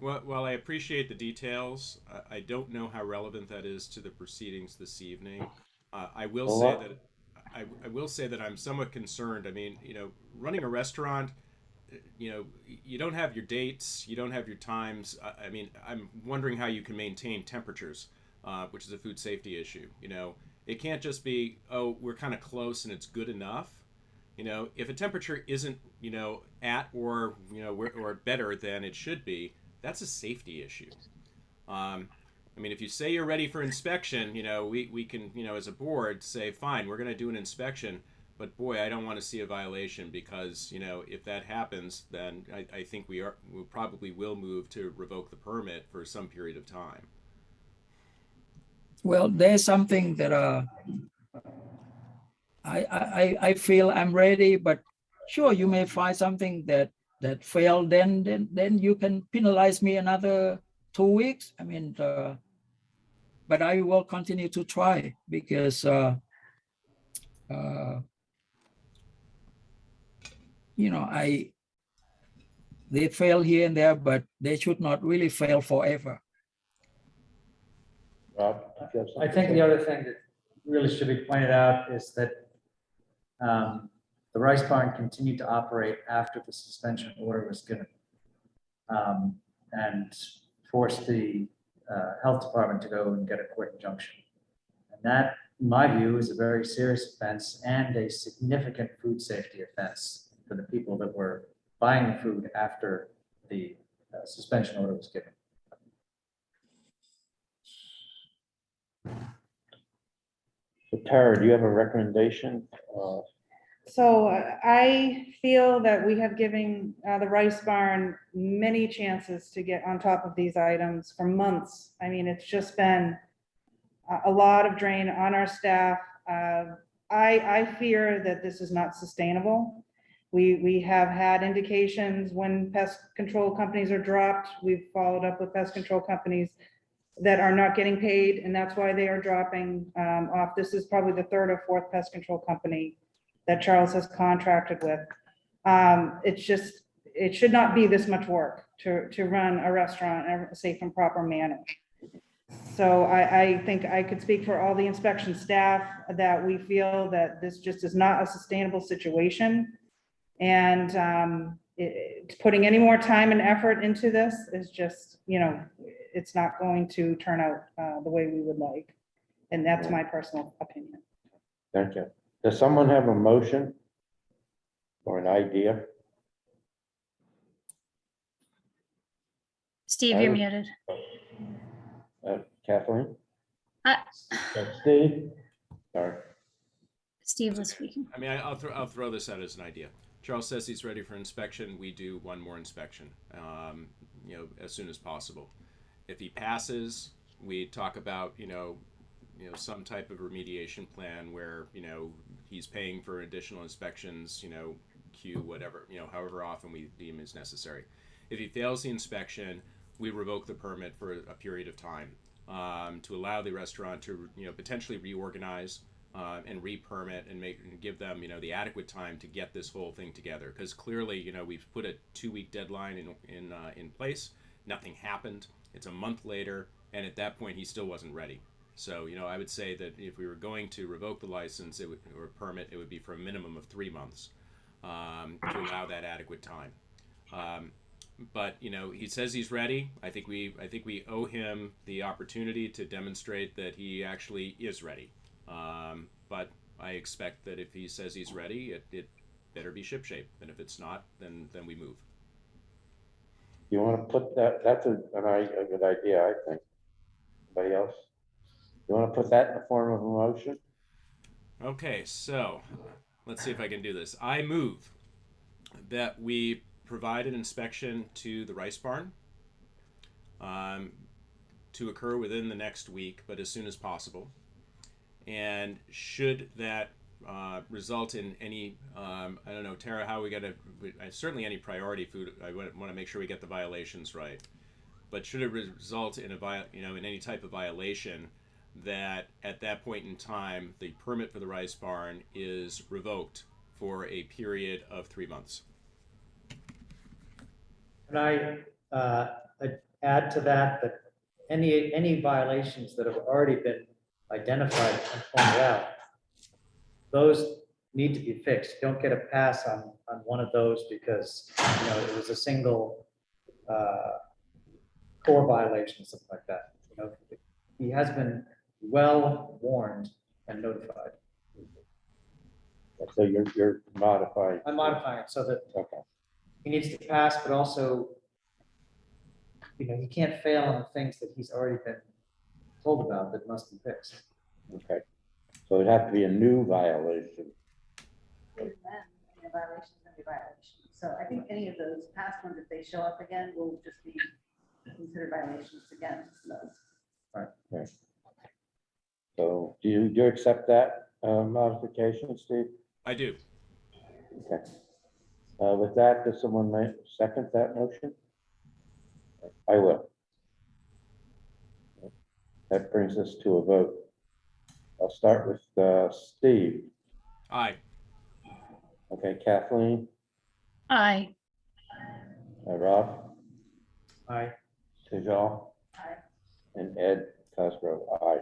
Right. Well, I appreciate the details. I don't know how relevant that is to the proceedings this evening. I will say that I'm somewhat concerned. I mean, running a restaurant, you don't have your dates, you don't have your times. I mean, I'm wondering how you can maintain temperatures, which is a food safety issue. It can't just be, oh, we're kind of close and it's good enough. If a temperature isn't, at or better than it should be, that's a safety issue. I mean, if you say you're ready for inspection, we can, as a board say, fine, we're going to do an inspection, but boy, I don't want to see a violation because, if that happens, then I think we probably will move to revoke the permit for some period of time. Well, there's something that I feel I'm ready, but sure, you may find something that failed, then you can penalize me another 2 weeks. I mean, but I will continue to try because they fail here and there, but they should not really fail forever. Rob, do you have I something think to the say? other thing that really should be pointed out is that the rice barn continued to operate after the suspension order was given, and forced the health department to go and get a court injunction. And that, in my view, is a very serious offense and a significant food safety offense for the people that were buying the food after the suspension order was given. So Tara, do you have a recommendation? So I feel that we have given the Rice Barn many chances to get on top of these items for months. I mean, it's just been a lot of drain on our staff. I fear that this is not sustainable. We have had indications when pest control companies are dropped. We've followed up with pest control companies that are not getting paid, and that's why they are dropping off. This is probably the 3rd or 4th pest control company that Charles has contracted with. It should not be this much work to run a restaurant in a safe and proper manner. So I think I could speak for all the inspection staff that we feel that this just is not a sustainable situation. And putting any more time and effort into this is just, it's not going to turn out the way we would like. And that's my personal opinion. Thank you. Does someone have a motion or an idea? Steve, you're muted. Kathleen? Uh, Steve? Sorry. Steve was speaking. I mean, I'll throw this out as an idea. Charles says he's ready for inspection. We do one more inspection, as soon as possible. If he passes, we talk about, some type of remediation plan where, he's paying for additional inspections, whatever, however often we deem is necessary. If he fails the inspection, we revoke the permit for a period of time to allow the restaurant to, potentially reorganize and re-permit and give them, the adequate time to get this whole thing together. Because clearly, we've put a 2-week deadline in place. Nothing happened. It's a month later, and at that point, he still wasn't ready. So, I would say that if we were going to revoke the license or permit, it would be for a minimum of 3 months to allow that adequate time. But he says he's ready. I think we owe him the opportunity to demonstrate that he actually is ready. But I expect that if he says he's ready, it better be shipshape. And if it's not, then we move. You want to put that? That's a good idea, I think. Anybody else? You want to put that in the form of a motion? Okay, so let's see if I can do this. I move that we provide an inspection to the rice barn to occur within the next week, but as soon as possible. And should that result in any, I don't know, Tara, how we got to, certainly any priority food, I want to make sure we get the violations right. But should it result in in any type of violation, that at that point in time, the permit for the rice barn is revoked for a period of 3 months. Can I add to that any violations that have already been identified and pointed out, those need to be fixed. You don't get a pass on one of those because it was a single core violation, something like that. He has been well warned and notified. So you're modifying. I'm modifying it so that Okay. he needs to pass, but also, he can't fail on the things that he's already been told about that must be fixed. Okay. So it'd have to be a new violation. Even then, violations can be violations. So I think any of those past ones, if they show up again, will just be considered violations again. Right. So do you accept that modification, Steve? I do. Okay. With that, does someone second that motion? I will. That brings us to a vote. I'll start with Steve. Aye. Okay, Kathleen, Aye. Rob, Aye. Tejal, Aye. and Ed Cosgrove, aye.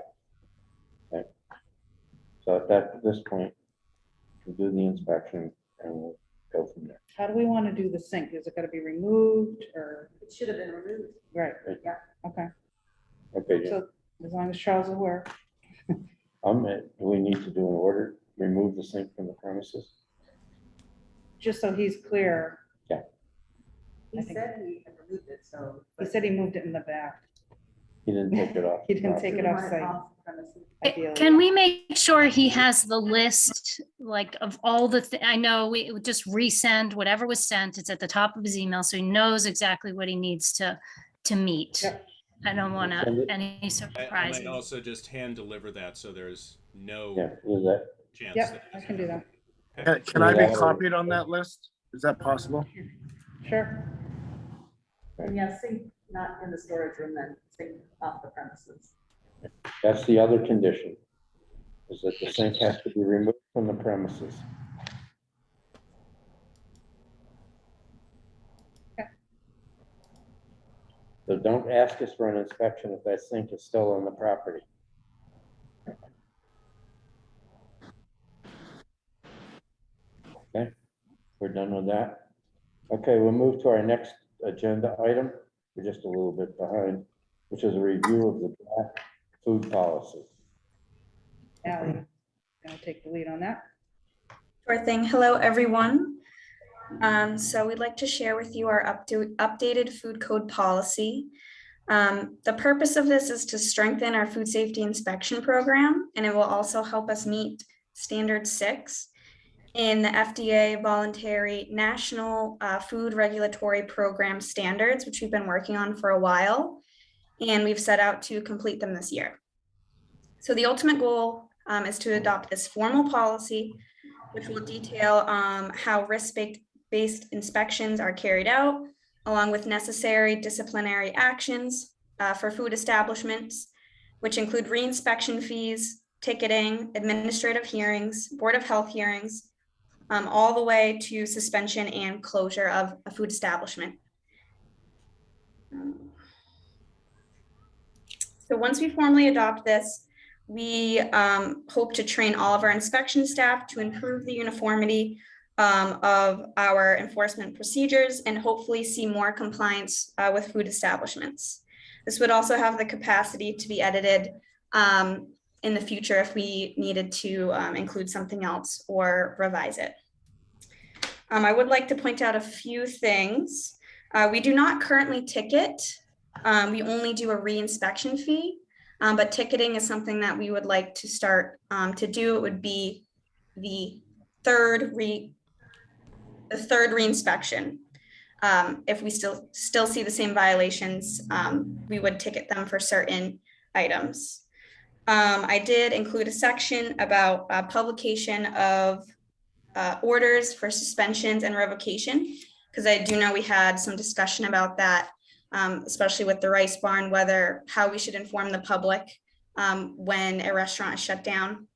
Okay. So at this point, we'll do the inspection and we'll go from there. How do we want to do the sink? Is it going to be removed or? It should have been removed. Right. Yeah. Okay. Okay, Jim. So as long as Charles is aware. Do we need to do an order, remove the sink from the premises? Just so he's clear. Yeah. He said he had removed it, so. He said he moved it in the back. He didn't take it off. He didn't take it off site. Premises. Ideally. Can we make sure he has the list, like, of all the, I know we would just resend whatever was sent. It's at the top of his email, so he knows exactly what he needs to meet. Yep. I don't want Send it. any I surprises. might also just hand deliver that so there's no Yeah, is that, chance. Yep, that I can do that. Can I be copied on that list? Is that possible? Sure. And yeah, sink not in the storage room, then sink off the premises. that's the other condition, is that the sink has to be removed from the premises. So don't ask us for an inspection if that sink is still on the property. Okay, we're done with that. Okay, we'll move to our next agenda item. We're just a little bit behind, which is a review of the draft food policy. Ally, gonna take the lead on that. Sure thing. Hello, everyone. So we'd like to share with you our updated food code policy. The purpose of this is to strengthen our food safety inspection program, and it will also help us meet Standard 6 in the FDA voluntary National Food Regulatory Program standards, which we've been working on for a while, and we've set out to complete them this year. So the ultimate goal is to adopt this formal policy, which will detail how risk-based inspections are carried out, along with necessary disciplinary actions for food establishments, which include reinspection fees, ticketing, administrative hearings, Board of Health hearings, all the way to suspension and closure of a food establishment. So once we formally adopt this, we hope to train all of our inspection staff to improve the uniformity of our enforcement procedures and hopefully see more compliance with food establishments. This would also have the capacity to be edited in the future if we needed to include something else or revise it. I would like to point out a few things. We do not currently ticket. We only do a reinspection fee, but ticketing is something that we would like to start to do. It would be the third reinspection. If we still see the same violations, we would ticket them for certain items. I did include a section about publication of orders for suspensions and revocation, because I do know we had some discussion about that, especially with the rice barn, how we should inform the public when a restaurant is shut down.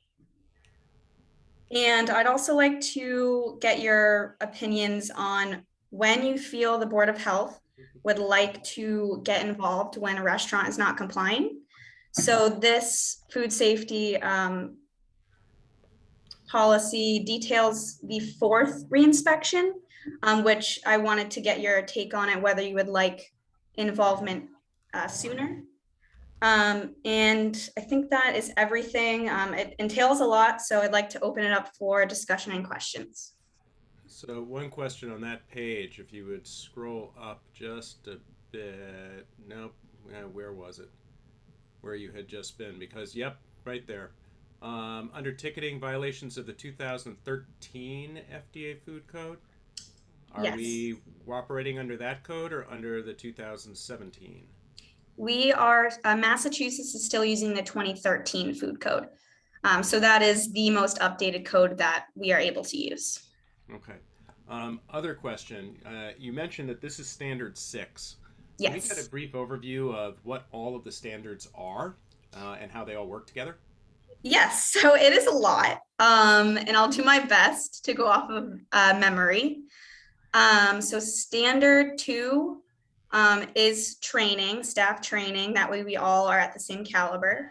And I'd also like to get your opinions on when you feel the Board of Health would like to get involved when a restaurant is not complying. So this food safety policy details the fourth reinspection, which I wanted to get your take on it, whether you would like involvement sooner. And I think that is everything. It entails a lot, so I'd like to open it up for discussion and questions. So one question on that page, if you would scroll up just a bit. Nope, where was it? Where you had just been, because yep, right there. Under ticketing, violations of the 2013 FDA food code. Are Yes. we operating under that code or under the 2017? We are, Massachusetts is still using the 2013 food code. So that is the most updated code that we are able to use. Okay. Other question, you mentioned that this is standard 6. Yes. Can we get a brief overview of what all of the standards are and how they all work together? Yes, so it is a lot, and I'll do my best to go off of memory. So standard 2 is training, staff training. That way we all are at the same caliber.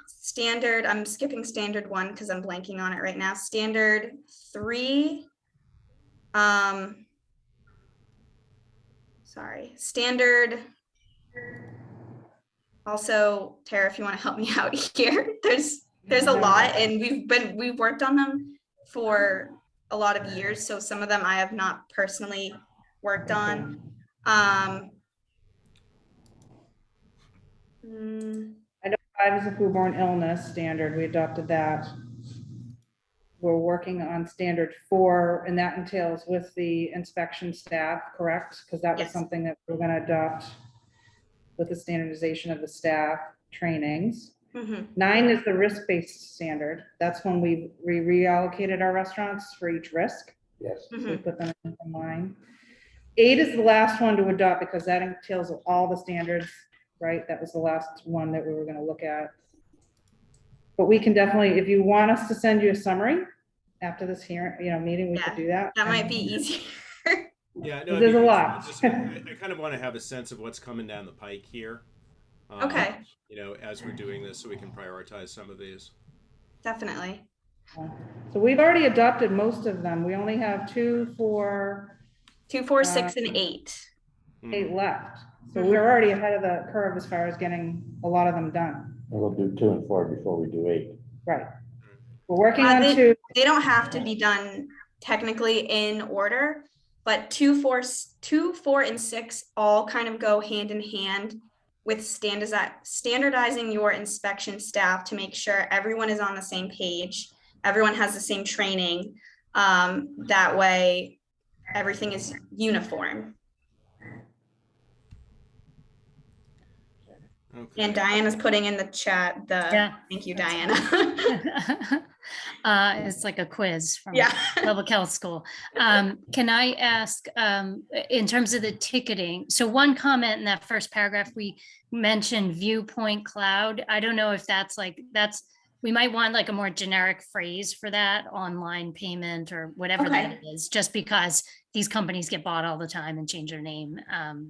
Standard, I'm skipping standard 1 because I'm blanking on it right now. Standard 3, standard. Also, Tara, if you want to help me out here, there's a lot, and we've worked on them for a lot of years. So some of them I have not personally worked on. I know 5 is a foodborne illness standard. We adopted that. We're working on standard 4, and that entails with the inspection staff, correct? Because that was Yes. something that we're going to adopt with the standardization of the staff trainings. 9 is the risk-based standard. That's when we reallocated our restaurants for each risk. Yes. We put them in line. 8 is the last one to adopt because that entails all the standards, right? That was the last one that we were going to look at. But we can definitely, if you want us to send you a summary after this hearing, meeting, we could do that. That might be easier. Yeah, no, There's a because lot. I kind of want to have a sense of what's coming down the pike here. Okay, You know, as we're doing this, so we can prioritize some of these. definitely. So we've already adopted most of them. We only have 2, 4, 2, 4, 6, and 8. 8 Mhm. left. So Mhm. we're already ahead of the curve as far as getting a lot of them done. And we'll do 2 and 4 before we do 8. Right. We're working on 2. They don't have to be done technically in order, but 2, 4, 2, 4, and 6 all kind of go hand in hand with standardizing your inspection staff to make sure everyone is on the same page, everyone has the same training. That way, everything is uniform. Okay. And Diana's putting in the chat Yeah. thank you, That's Diana. It's like a quiz from Yeah. public health school. Can I ask, in terms of the ticketing, so one comment in that first paragraph, we mentioned viewpoint cloud. I don't know if that's we might want like a more generic phrase for that, online payment or whatever that Okay. is, just because these companies get bought all the time and change their name,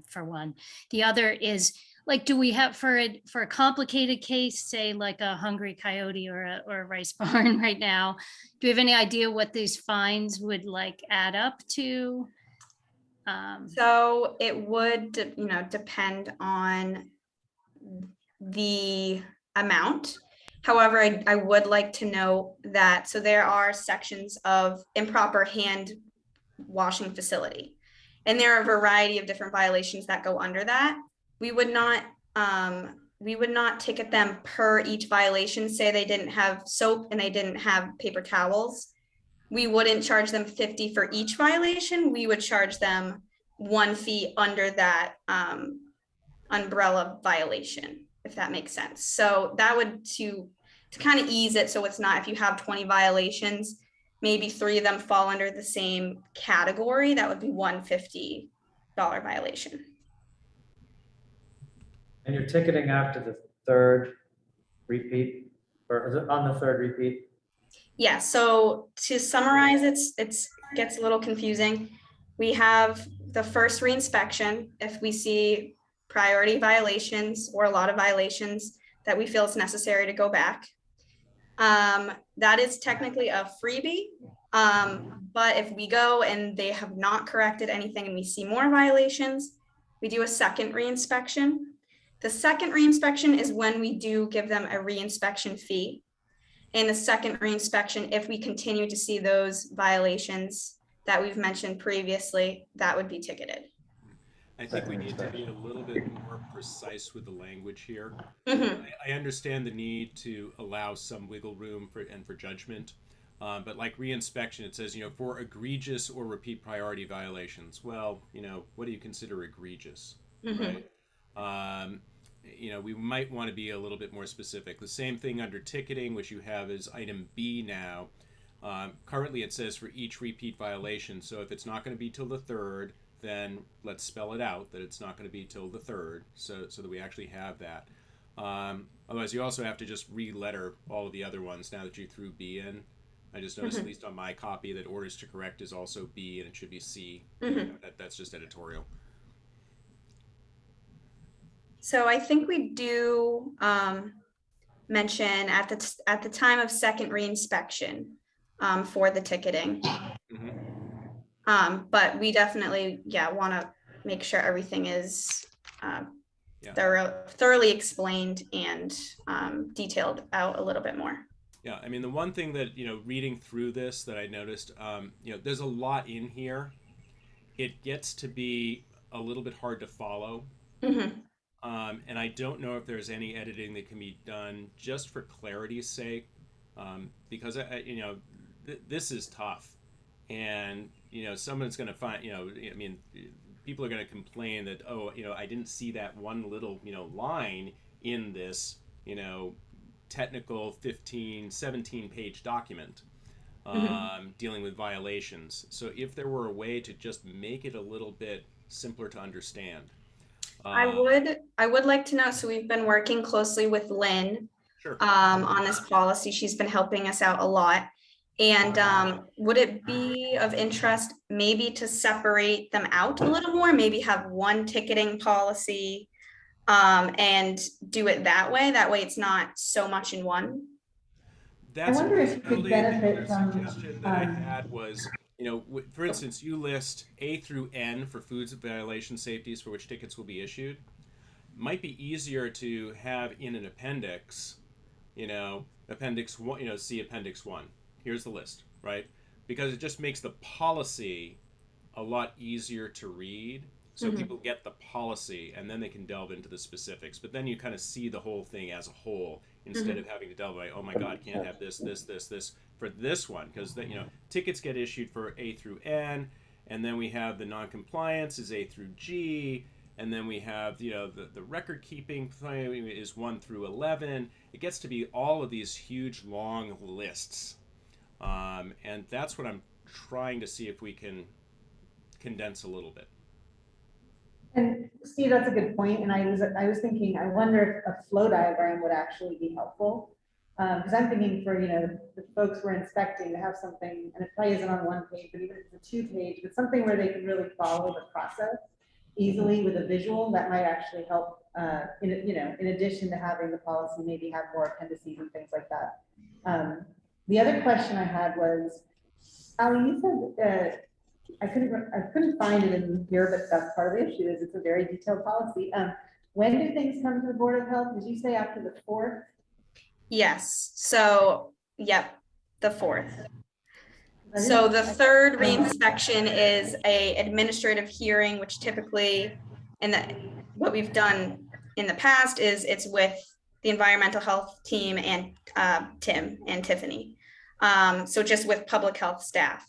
for one. The other is, like, do we have for a complicated case, say like a hungry coyote or a rice barn right now, do we have any idea what these fines would like add up to? So it would, depend on the amount. However, I would like to know that, so there are sections of improper hand washing facility. And there are a variety of different violations that go under that. We would not ticket them per each violation. Say they didn't have soap and they didn't have paper towels. We wouldn't charge them 50 for each violation. We would charge them 1 fee under that umbrella violation, if that makes sense. So that would to kind of ease it. So it's not, if you have 20 violations, maybe 3 of them fall under the same category, that would be $150 violation. And you're ticketing after the 3rd repeat, or is it on the 3rd repeat? Yeah, so to summarize, it gets a little confusing. We have the first reinspection. If we see priority violations or a lot of violations that we feel it's necessary to go back. That is technically a freebie. But if we go and they have not corrected anything and we see more violations, we do a second reinspection. The second reinspection is when we do give them a reinspection fee. And the second reinspection, if we continue to see those violations that we've mentioned previously, that would be ticketed. I think we need to be a little bit more precise with the language here. Mm-hmm. I understand the need to allow some wiggle room for judgment, but like reinspection, it says, for egregious or repeat priority violations. Well, what do you consider egregious, Mm-hmm. right? We might want to be a little bit more specific. The same thing under ticketing, which you have is item B now. Currently, it says for each repeat violation. So if it's not going to be till the 3rd, then let's spell it out that it's not going to be till the 3rd, so that we actually have that. Otherwise, you also have to just re-letter all of the other ones now that you threw B in. I just noticed, at least on my copy, that orders to correct is also B and it should be C. That's just editorial. So I think we do mention at the time of second reinspection for the ticketing. But we definitely, want to make sure everything is thoroughly explained and detailed out a little bit more. Yeah, I mean, the one thing that, reading through this that I noticed, there's a lot in here. It gets to be a little bit hard to follow. Mm-hmm. And I don't know if there's any editing that can be done just for clarity's sake, because, this is tough. And, someone's going to find, people are going to complain that, I didn't see that one little, line in this, technical 17 page document dealing with violations. So if there were a way to just make it a little bit simpler to understand. I would like to know, so we've been working closely with Lynn Sure. on this policy. She's been helping us out a lot. And would it be of interest maybe to separate them out a little more, maybe have one ticketing policy and do it that way? That way it's not so much in one. That's a wonder if you could possibility. benefit The other from, suggestion that I had was, for instance, you list A through N for foods violation safeties for which tickets will be issued. Might be easier to have in an appendix, appendix one, see appendix 1. Here's the list, right? Because it just makes the policy a lot easier to read. So people get the policy and then they can delve into the specifics. But then you kind of see the whole thing as a whole instead of having to delve by, oh my God, can't have this for this one. Because tickets get issued for A through N, and then we have the non-compliance is A through G, and then we have the record keeping is 1 through 11. It gets to be all of these huge long lists, and that's what I'm trying to see if we can condense a little bit. and Steve, that's a good point. And I was thinking, I wonder if a flow diagram would actually be helpful. Because I'm thinking for, the folks we're inspecting to have something, and it probably isn't on one page, but even if it's a 2-page, but something where they can really follow the process easily with a visual, that might actually help, in addition to having the policy, maybe have more appendices and things like that. The other question I had was, Ali, you said, I couldn't find it in here, but that's part of the issue, is it's a very detailed policy. When do things come to the Board of Health? Did you say after the 4th? Yes. So, yep, the 4th. So the 3rd reinspection is a administrative hearing, which typically, what we've done in the past is it's with the environmental health team and Tim and Tiffany. So just with public health staff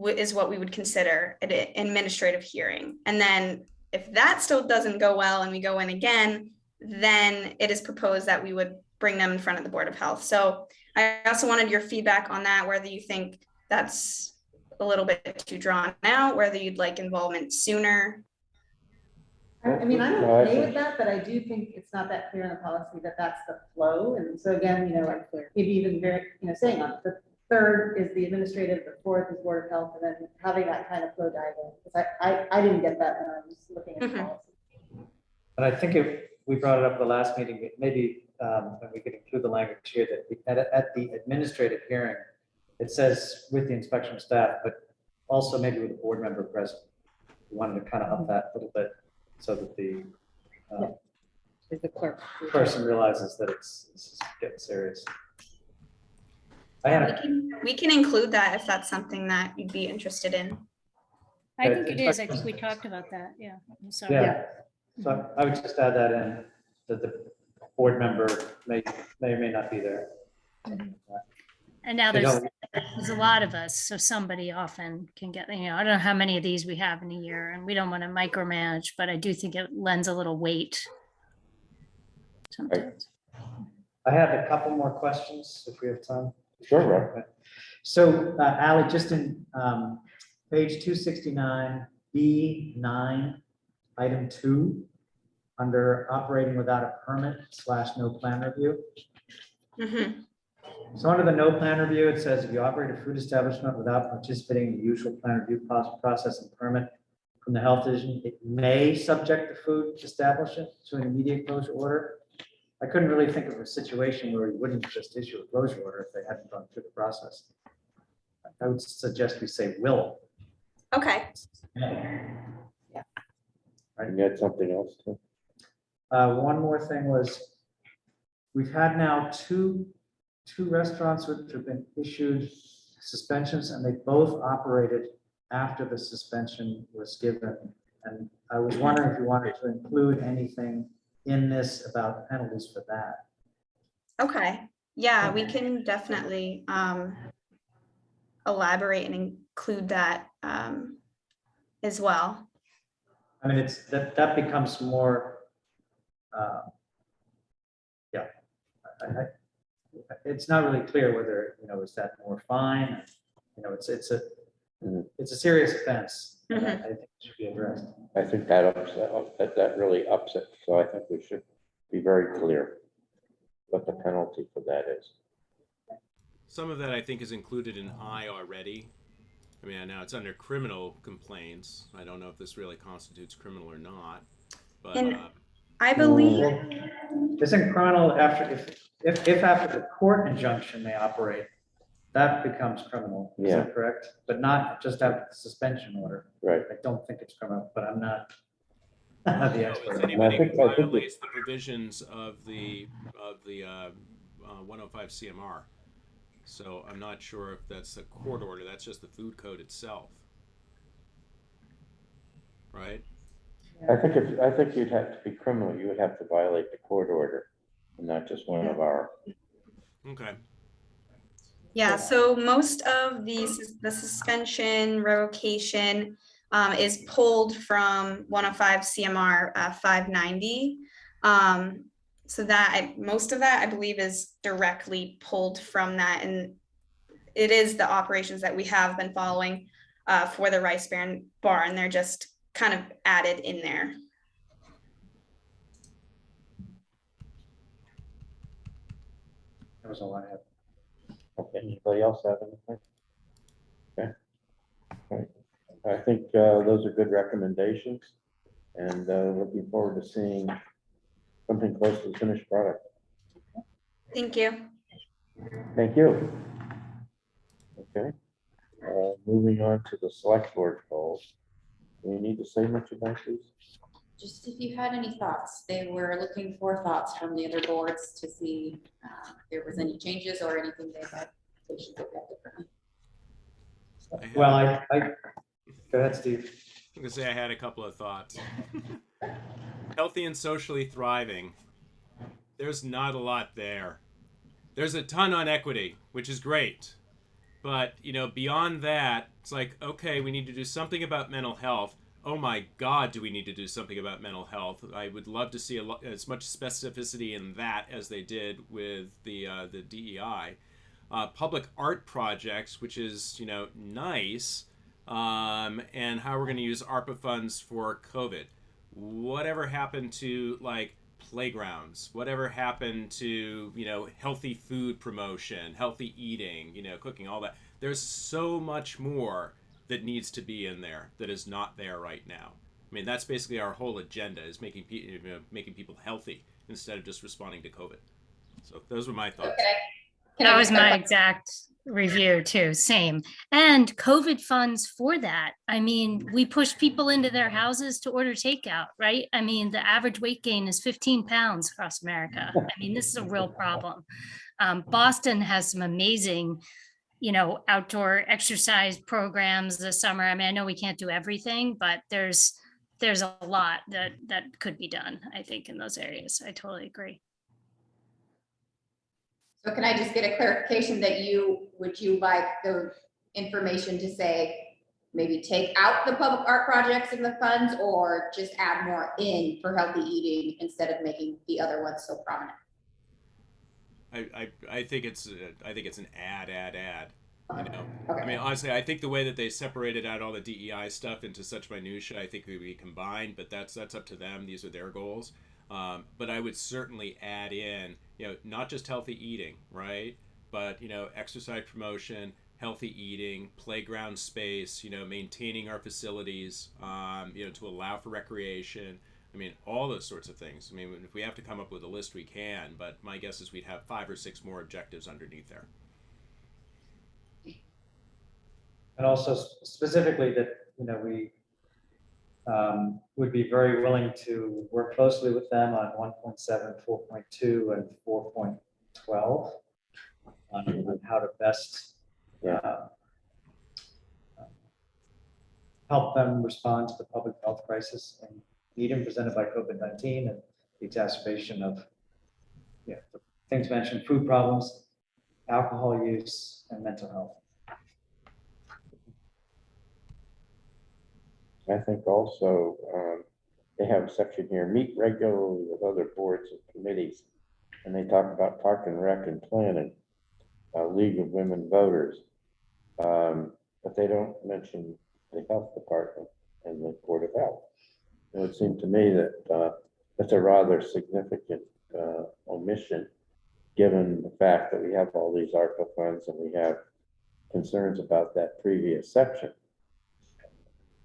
is what we would consider an administrative hearing. And then if that still doesn't go well and we go in again, then it is proposed that we would bring them in front of the Board of Health. So I also wanted your feedback on that, whether you think that's a little bit too drawn out, whether you'd like involvement sooner. I mean, I'm okay with that, but I do think it's not that clear in the policy that that's the flow. And so again, maybe even very, saying on the 3rd is the administrative, the 4th is Board of Health, and then having that kind of flow diagram. Because I didn't get that when I was looking at the policy. But I think if we brought it up at the last meeting, maybe when we could include the language here that at the administrative hearing, it says with the inspection staff, but also maybe with a board member present. We wanted to kind of up that a little bit so that the clerk person realizes that it's getting serious. We can include that if that's something that you'd be interested in. I think it is. I think we talked about that. Yeah. So Yeah. So I would just add that in, that the board member may or may not be there. And now there's a lot of us, so somebody often can get, I don't know how many of these we have in a year, and we don't want to micromanage, but I do think it lends a little weight sometimes. I have a couple more questions if we have time. Sure, Rob. So Ali, just in page 269, B9, item 2, under operating without a permit / no plan review. So under the no plan review, it says if you operate a food establishment without participating in the usual plan review process and permit from the health division, it may subject the food establishment to an immediate closure order. I couldn't really think of a situation where we wouldn't just issue a closure order if they hadn't gone through the process. I would suggest we say will. Okay. Right, you had something else too? One more thing was, we've had now two restaurants which have been issued suspensions, and they both operated after the suspension was given. And I was wondering if you wanted to include anything in this about penalties for that. Okay. Yeah, we can definitely elaborate and include that as well. I mean, it's that becomes more. Yeah, it's not really clear whether is that more fine. It's a serious offense. I think it should be addressed. I think that really ups it. So I think we should be very clear what the penalty for that is. some of that I think is included in I already. I mean, now it's under criminal complaints. I don't know if this really constitutes criminal or not, but And I believe, Isn't criminal after, if after the court injunction they operate, that becomes criminal, is that correct? But not just after the suspension order. Right. I don't think it's criminal, but I'm not the it's expert. anybody I think who it- violates the provisions of the 105 CMR. So I'm not sure if that's a court order. That's just the food code itself, right? I think you'd have to be criminal. You would have to violate the court order, and not just one of our. Okay. yeah, so most of the suspension, revocation is pulled from 105 CMR 590. So that most of that I believe is directly pulled from that, and it is the operations that we have been following for the Rice Bar, and they're just kind of added in there. That was all I had. Okay, anybody else have anything? Okay. Right. I think those are good recommendations, and looking forward to seeing something close to the finished product. Thank you. Thank you. Okay. Moving on to the select board goals. Do we need to say much about these? Just if you had any thoughts, they were looking for thoughts from the other boards to see if there was any changes or anything they had, they should look at differently. Well, go ahead, Steve. I'm gonna say I had a couple of thoughts. Healthy and socially thriving. There's not a lot there. There's a ton on equity, which is great. But, you know, beyond that, it's like, okay, we need to do something about mental health. Oh my God, do we need to do something about mental health? I would love to see as much specificity in that as they did with the DEI. Public art projects, which is, you know, nice, and how we're going to use ARPA funds for COVID. Whatever happened to, like, playgrounds? Whatever happened to, you know, healthy food promotion, healthy eating, you know, cooking, all that? There's so much more that needs to be in there that is not there right now. I mean, that's basically our whole agenda, is making people healthy instead of just responding to COVID. So those were my thoughts. That was my exact review too, same. And COVID funds for that. I mean, we push people into their houses to order takeout, right? I mean, the average weight gain is 15 pounds across America. I mean, this is a real problem. Boston has some amazing, you know, outdoor exercise programs this summer. I mean, I know we can't do everything, but there's a lot that could be done, I think, in those areas. I totally agree. So can I just get a clarification that would you like the information to say, maybe take out the public art projects in the funds, or just add more in for healthy eating instead of making the other ones so prominent? I think it's an add. You know, Okay. I mean, honestly, I think the way that they separated out all the DEI stuff into such minutia, I think we be combined, but that's up to them. These are their goals. But I would certainly add in, you know, not just healthy eating, right? But, you know, exercise promotion, healthy eating, playground space, you know, maintaining our facilities, you know, to allow for recreation. I mean, all those sorts of things. I mean, if we have to come up with a list, we can, but my guess is we'd have 5 or 6 more objectives underneath there. And also specifically that, you know, we would be very willing to work closely with them on 1.7, 4.2, and 4.12 on how to best help them respond to the public health crisis in Needham presented by COVID-19 and the exacerbation of the things mentioned: food problems, alcohol use, and mental health. I think also they have a section here, meet regularly with other boards and committees, and they talk about park and rec and planning, League of Women Voters, but they don't mention the health department and the Board of Health. It would seem to me that that's a rather significant omission given the fact that we have all these ARPA funds and we have concerns about that previous section.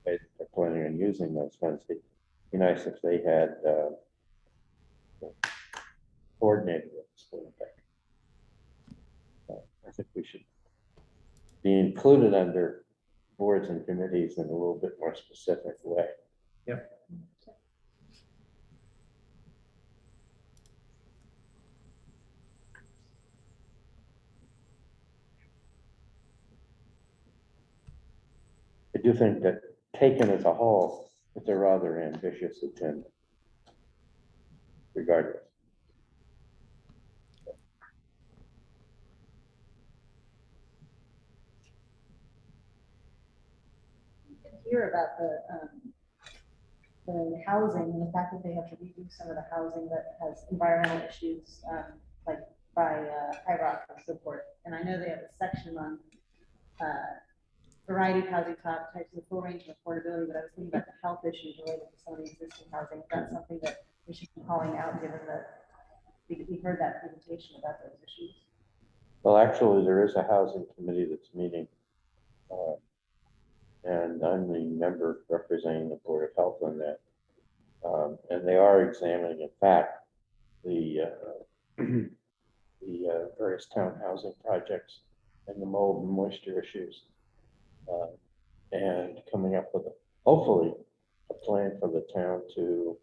They're planning on using those funds. It'd be nice if they had coordinated with the school. I think we should be included under boards and committees in a little bit more specific way. Yep. I do think that taken as a whole, it's a rather ambitious agenda, regardless. Hear about the housing and the fact that they have to redo some of the housing that has environmental issues, like by High Rock and so forth. And I know they have a section on variety of housing types and full range of affordability, but I was thinking about the health issues related to some of the existing housing. That's something that we should be calling out, given that we heard that presentation about those issues. Well, actually, there is a housing committee that's meeting, and I'm the member representing the Board of Health on that. And they are examining, in fact, the various town housing projects and the mold and moisture issues, and coming up with hopefully a plan for the town to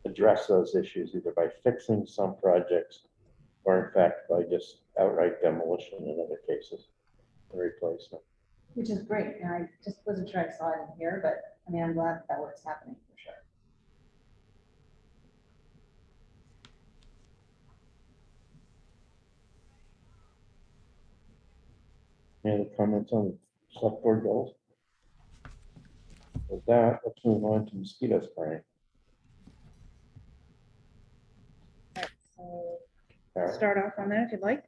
address those issues, either by fixing some projects or in fact by just outright demolition in other cases and replacement. Which is great, and I just wasn't sure I saw it in here, but I mean, I'm glad that work's happening for sure. Any other comments on select board goals? With that, let's move on to mosquito spraying. So Sarah? start off on that if you'd like.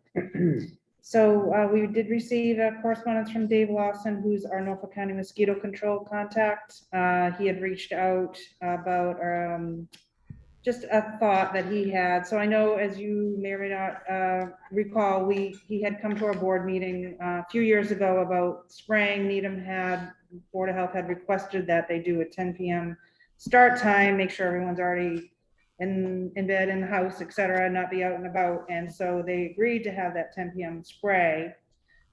So we did receive a correspondence from Dave Lawson, who's our Norfolk County mosquito control contact. He had reached out about just a thought that he had. So I know, as you may or may not recall, he had come to our board meeting a few years ago about spraying. Needham Board of Health had requested that they do a 10 p.m. start time, make sure everyone's already in bed, in the house, et cetera, not be out and about. And so they agreed to have that 10 p.m. spray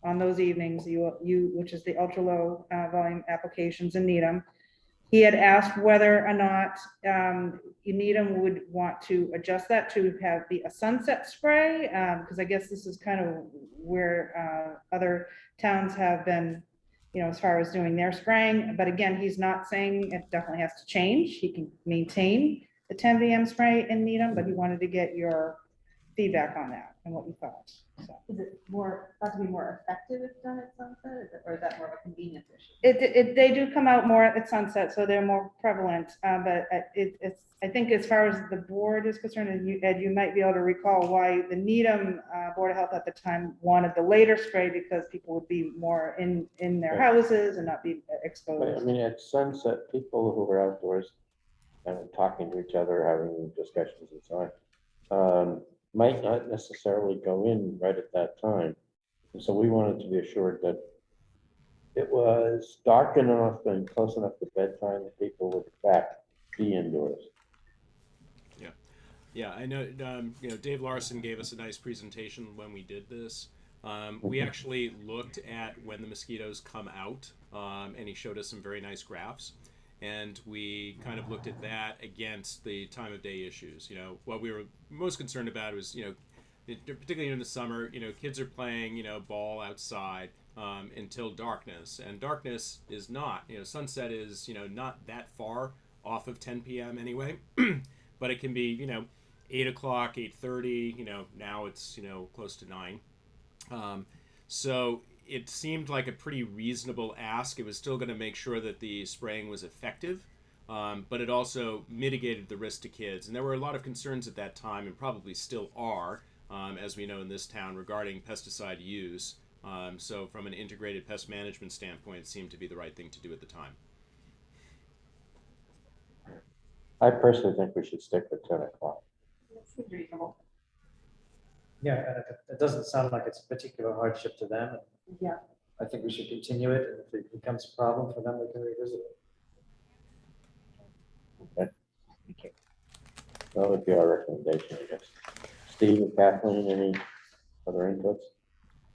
on those evenings, which is the ultra low volume applications in Needham. He had asked whether or not Needham would want to adjust that to be a sunset spray, because I guess this is kind of where other towns have been, as far as doing their spraying. But again, he's not saying it definitely has to change. He can maintain the 10 p.m. spray in Needham, but he wanted to get your feedback on that and what you thought. So. Is it thought to be more effective if done at sunset, or is that more of a convenience issue? They do come out more at sunset, so they're more prevalent. But I think as far as the board is concerned, and Ed, you might be able to recall why the Needham Board of Health at the time wanted the later spray, because people would be more in their houses and not be exposed. I mean, at sunset, people who are outdoors and talking to each other, having discussions and so on, might not necessarily go in right at that time. And so we wanted to be assured that it was dark enough and close enough to bedtime that people would in fact be indoors. Yeah, I know. Dave Larson gave us a nice presentation when we did this. We actually looked at when the mosquitoes come out, and he showed us some very nice graphs. And we kind of looked at that against the time of day issues. What we were most concerned about was, particularly in the summer, kids are playing, ball outside until darkness. And darkness is not, sunset is, not that far off of 10 p.m. anyway. But it can be, 8 o'clock, 8:30, now it's, close to 9. So it seemed like a pretty reasonable ask. It was still going to make sure that the spraying was effective, but it also mitigated the risk to kids. And there were a lot of concerns at that time, and probably still are, as we know in this town, regarding pesticide use. So from an integrated pest management standpoint, it seemed to be the right thing to do at the time. I personally think we should stick with 10 o'clock. That seems reasonable. Yeah, and it doesn't sound like it's a particular hardship to them. Yeah. I think we should continue it, and if it becomes a problem for them, we can revisit it. That would be our recommendation, I guess. Steve and Kathleen, any other inputs?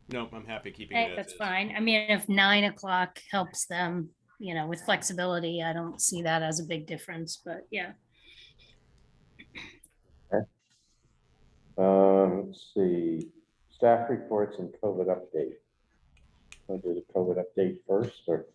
Nope, I'm happy keeping it as That's is. fine. I mean, if 9 o'clock helps them, with flexibility, I don't see that as a big difference, but yeah. Let's see, staff reports and COVID update. Want to do the COVID update first, or?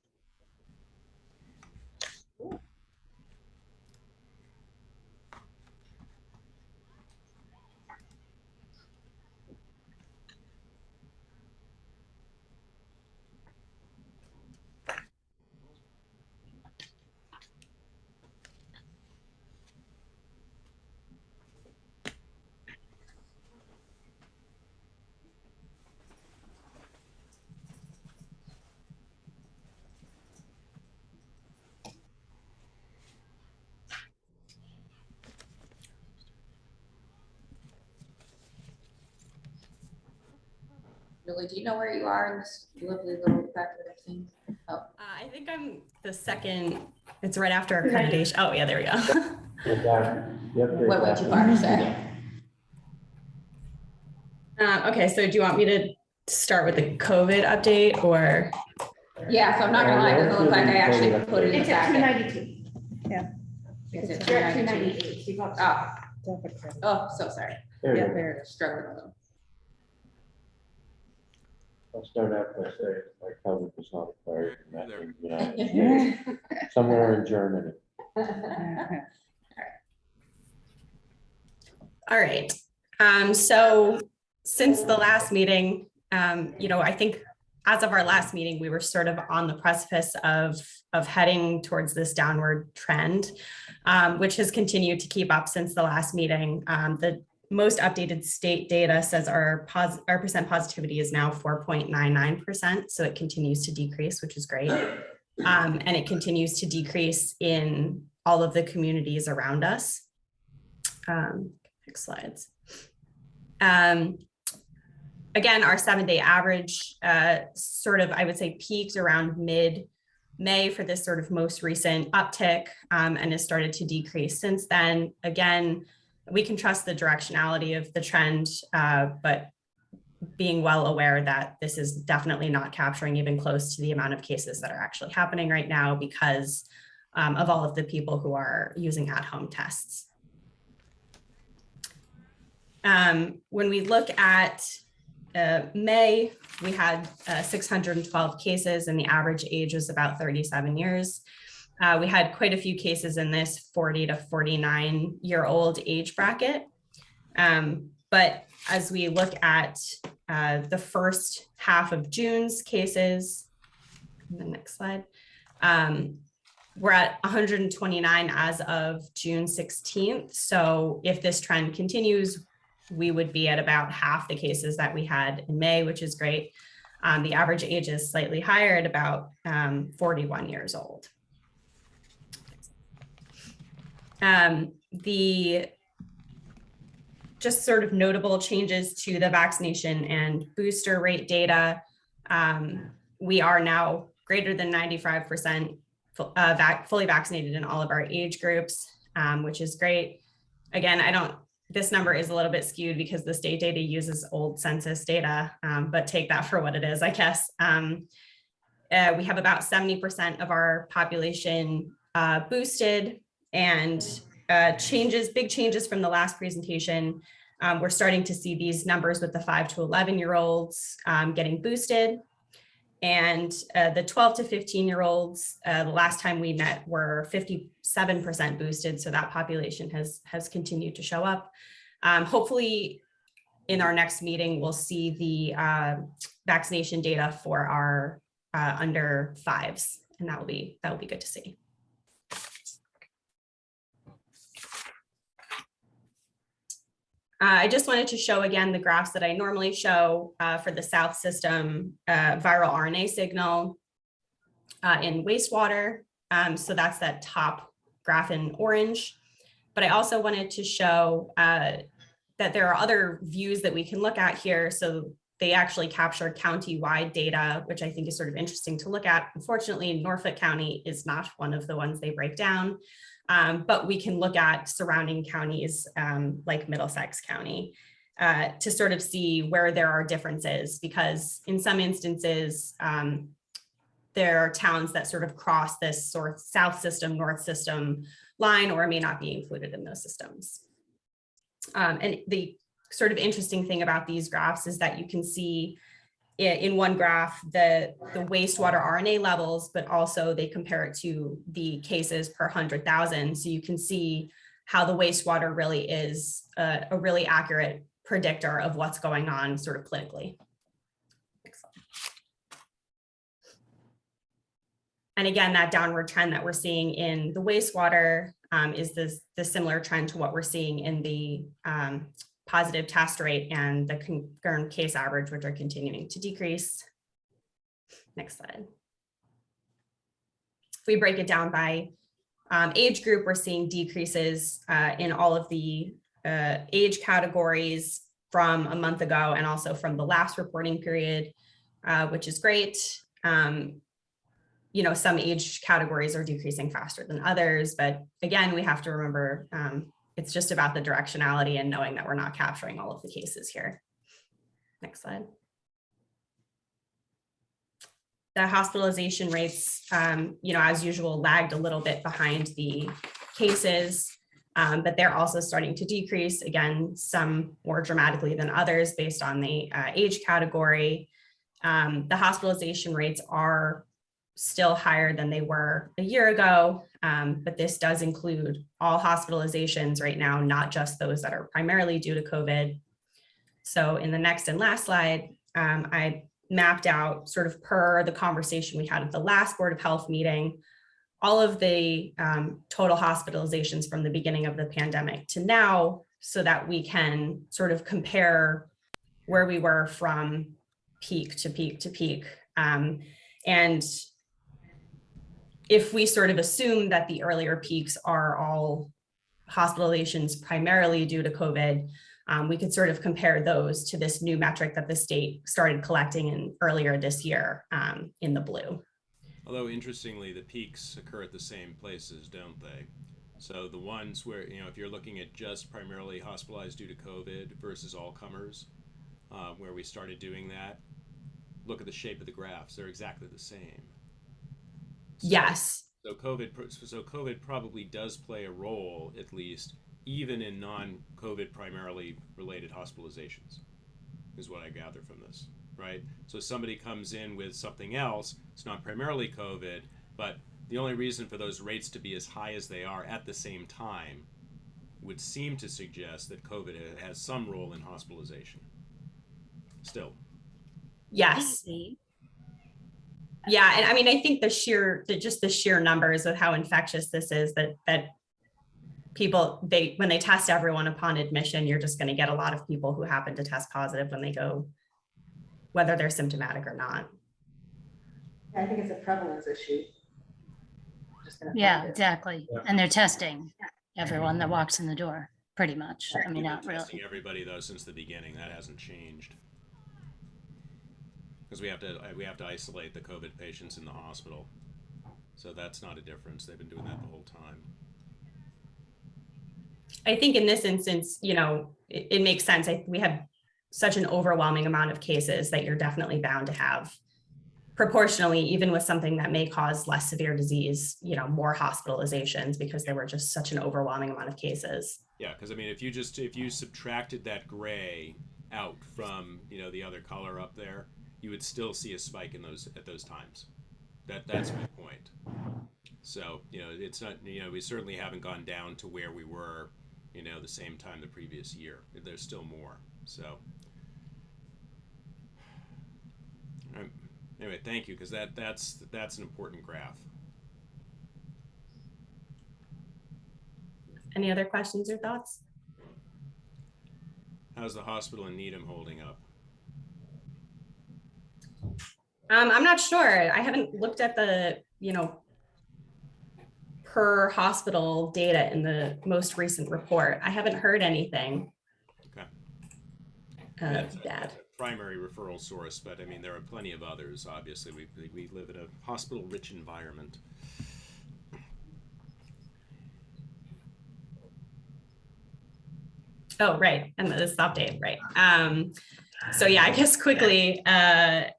Julie, do you know where you are in this lovely little packet of things? Oh, I think I'm the second. It's right after accreditation. Oh yeah, there we go. went way too far, sorry. Okay, so do you want me to start with the COVID update or? Yeah, so I'm not gonna lie, it doesn't look like I actually put it in the It's at packet. 292. Yeah. Is it You're at 292? 298. You got Oh, so sorry. There you Yeah, go. there it is. Struggling a little. I'll start out by saying my COVID was not acquired in that There. in the United States, somewhere in Germany. All right. So since the last meeting, I think as of our last meeting, we were sort of on the precipice of heading towards this downward trend, which has continued to keep up since the last meeting. The most updated state data says our percent positivity is now 4.99%. So it continues to decrease, which is great. And it continues to decrease in all of the communities around us. Next slides. Again, our 7-day average sort of, I would say, peaked around mid-May for this sort of most recent uptick and has started to decrease since then. Again, we can trust the directionality of the trend, but being well aware that this is definitely not capturing even close to the amount of cases that are actually happening right now because of all of the people who are using at-home tests. When we look at May, we had 612 cases and the average age was about 37 years. We had quite a few cases in this 40 to 49-year-old age bracket. But as we look at the first half of June's cases, the next slide, we're at 129 as of June 16th. So if this trend continues, we would be at about half the cases that we had in May, which is great. The average age is slightly higher at about 41 years old. The just sort of notable changes to the vaccination and booster rate data. We are now greater than 95% fully vaccinated in all of our age groups, which is great. Again, this number is a little bit skewed because the state data uses old census data, but take that for what it is, I guess. We have about 70% of our population boosted, and big changes from the last presentation. We're starting to see these numbers with the 5 to 11-year-olds getting boosted. And the 12 to 15-year-olds, the last time we met were 57% boosted. So that population has continued to show up. Hopefully in our next meeting, we'll see the vaccination data for our under 5s, and that will be good to see. I just wanted to show again the graphs that I normally show for the South System viral RNA signal in wastewater. So that's that top graph in orange. But I also wanted to show that there are other views that we can look at here. So they actually capture county-wide data, which I think is sort of interesting to look at. Unfortunately, Norfolk County is not one of the ones they break down, but we can look at surrounding counties like Middlesex County to sort of see where there are differences, because in some instances, there are towns that sort of cross this sort of south system, north system line, or may not be included in those systems. And the sort of interesting thing about these graphs is that you can see in one graph the wastewater RNA levels, but also they compare it to the cases per 100,000. So you can see how the wastewater really is a really accurate predictor of what's going on sort of clinically. Next slide. And again, that downward trend that we're seeing in the wastewater is the similar trend to what we're seeing in the positive test rate and the confirmed case average, which are continuing to decrease. Next slide. If we break it down by age group, we're seeing decreases in all of the age categories from a month ago and also from the last reporting period, which is great. You know, some age categories are decreasing faster than others, but again, we have to remember it's just about the directionality and knowing that we're not capturing all of the cases here. Next slide. The hospitalization rates, you know, as usual, lagged a little bit behind the cases, but they're also starting to decrease, again, some more dramatically than others based on the age category. The hospitalization rates are still higher than they were a year ago, but this does include all hospitalizations right now, not just those that are primarily due to COVID. So in the next and last slide, I mapped out sort of per the conversation we had at the last Board of Health meeting, all of the total hospitalizations from the beginning of the pandemic to now, so that we can sort of compare where we were from peak to peak to peak. And if we sort of assume that the earlier peaks are all hospitalizations primarily due to COVID, we could sort of compare those to this new metric that the state started collecting in earlier this year in the blue. Although interestingly, the peaks occur at the same places, don't they? So the ones where, you know, if you're looking at just primarily hospitalized due to COVID versus all comers, where we started doing that, look at the shape of the graphs, they're exactly the same. So, yes. So COVID probably does play a role, at least, even in non-COVID primarily related hospitalizations, is what I gather from this, right? So somebody comes in with something else, it's not primarily COVID, but the only reason for those rates to be as high as they are at the same time would seem to suggest that COVID has some role in hospitalization. Still. Yes. Yeah, and I mean, I think the sheer numbers of how infectious this is, that people, when they test everyone upon admission, you're just going to get a lot of people who happen to test positive when they go, whether they're symptomatic or not. I think it's a prevalence issue. Yeah, exactly. And they're testing everyone that walks in the door, pretty much. I mean, not testing really. everybody though since the beginning. That hasn't changed. Because we have to isolate the COVID patients in the hospital. So that's not a difference. They've been doing that the whole time. I think in this instance, you know, it makes sense. We have such an overwhelming amount of cases that you're definitely bound to have proportionally, even with something that may cause less severe disease, you know, more hospitalizations because there were just such an overwhelming amount of cases. Yeah, because I mean, if you subtracted that gray out from, you know, the other color up there, you would still see a spike in those at those times. That's my point. So, you know, it's not, you know, we certainly haven't gone down to where we were, you know, the same time the previous year. There's still more. So, anyway, thank you, because that's an important graph. Any other questions or thoughts? How's the hospital in Needham holding up? I'm not sure. I haven't looked at the, you know, per hospital data in the most recent report. I haven't heard anything. Okay. That's bad. primary referral source, but I mean, there are plenty of others. Obviously, we live in a hospital-rich environment. Oh, right. And this update, right. So yeah, I guess quickly, I've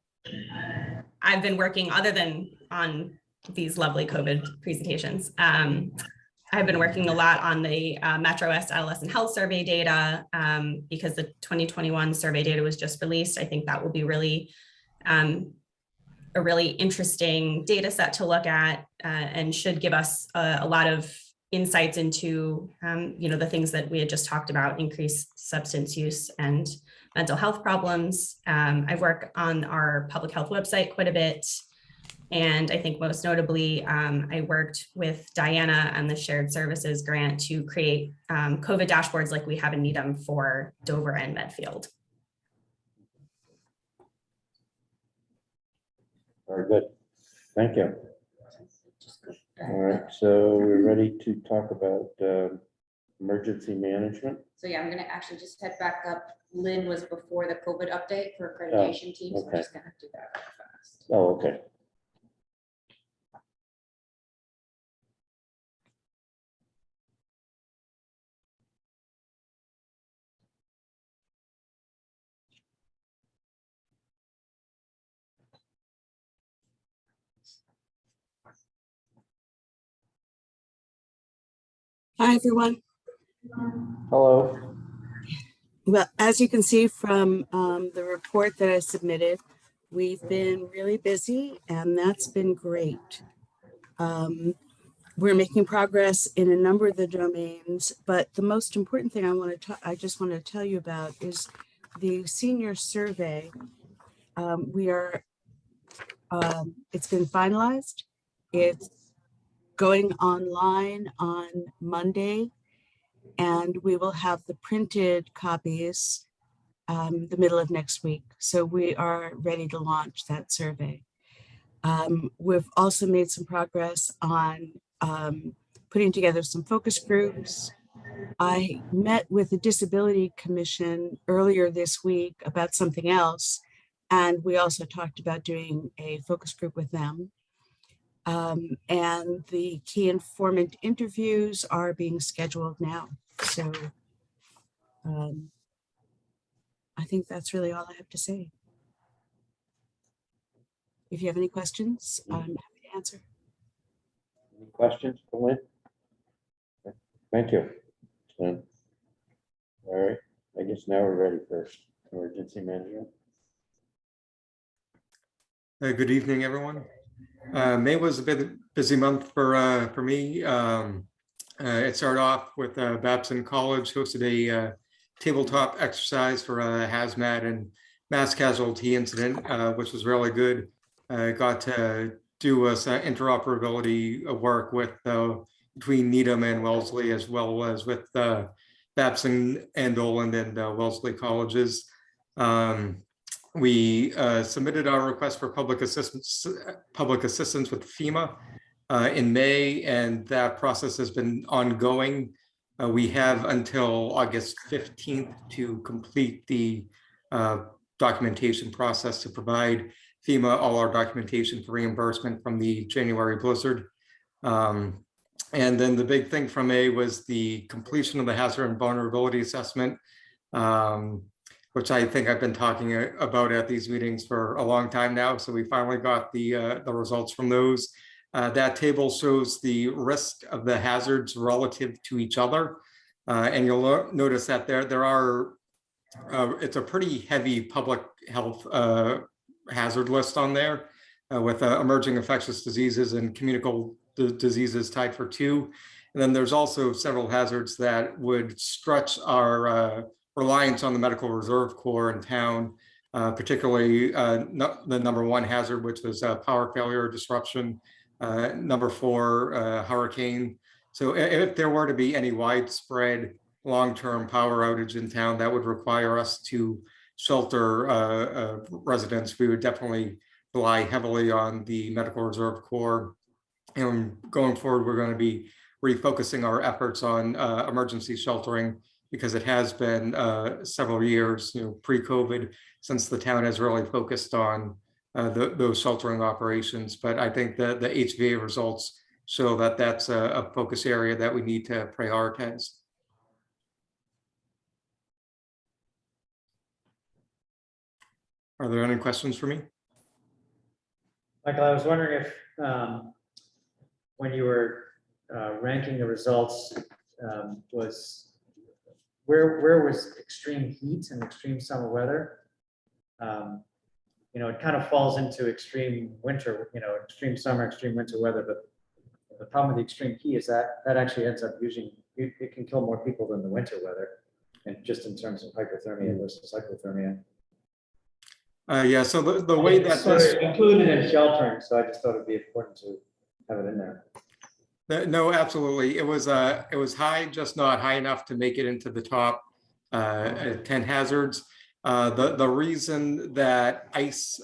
been working, other than on these lovely COVID presentations, I've been working a lot on the Metro West Adolescent Health Survey data because the 2021 survey data was just released. I think that will be really a really interesting data set to look at and should give us a lot of insights into the things that we had just talked about: increased substance use and mental health problems. I work on our public health website quite a bit. And I think most notably, I worked with Diana and the Shared Services Grant to create COVID dashboards like we have in Needham for Dover and Medfield. Very good. Thank you. All right, so we're ready to talk about emergency management. So yeah, I'm gonna actually just head back up. Lynn was before the COVID update for accreditation team, so okay. we're just gonna do that real fast. Oh, okay. Hi, everyone. Hello. Well, as you can see from the report that I submitted, we've been really busy, and that's been great. We're making progress in a number of the domains, but the most important thing I just want to tell you about is the senior survey. It's been finalized. It's going online on Monday, and we will have the printed copies the middle of next week. So we are ready to launch that survey. We've also made some progress on putting together some focus groups. I met with the Disability Commission earlier this week about something else, and we also talked about doing a focus group with them. And the key informant interviews are being scheduled now. So I think that's really all I have to say. If you have any questions, I'm happy to answer. Any questions, Lynn? Thank you. All right, I guess now we're ready for emergency management. Good evening, everyone. May was a bit busy month for me. It started off with Babson College hosted a tabletop exercise for a hazmat and mass casualty incident, which was really good. Got to do some interoperability work with between Needham and Wellesley, as well as with Babson and Dolan and Wellesley colleges. We submitted our request for public assistance with FEMA in May, and that process has been ongoing. We have until August 15th to complete the documentation process to provide FEMA all our documentation for reimbursement from the January blizzard. And then the big thing from May was the completion of the hazard and vulnerability assessment, which I think I've been talking about at these meetings for a long time now. So we finally got the results from those. That table shows the risk of the hazards relative to each other. And you'll notice that there are, it's a pretty heavy public health hazard list on there with emerging infectious diseases and communicable diseases tied for 2. And then there's also several hazards that would stretch our reliance on the Medical Reserve Corps in town, particularly the number 1 hazard, which was power failure disruption, number 4, hurricane. So if there were to be any widespread long-term power outage in town, that would require us to shelter residents. We would definitely rely heavily on the Medical Reserve Corps. And going forward, we're going to be refocusing our efforts on emergency sheltering because it has been several years, pre-COVID, since the town has really focused on those sheltering operations. But I think the HVA results show that that's a focus area that we need to prioritize. Are there any questions for me? Michael, I was wondering if when you were ranking the results, where was extreme heat and extreme summer weather? It kind of falls into extreme winter, extreme summer, extreme winter weather. But the problem with the extreme heat is that actually ends up it can kill more people than the winter weather, and just in terms of hypothermia versus hypothermia. Yeah, so the way that sort of included in sheltering, so I just thought it'd be important to have it in there. No, absolutely. It was high, just not high enough to make it into the top 10 hazards. The reason that ice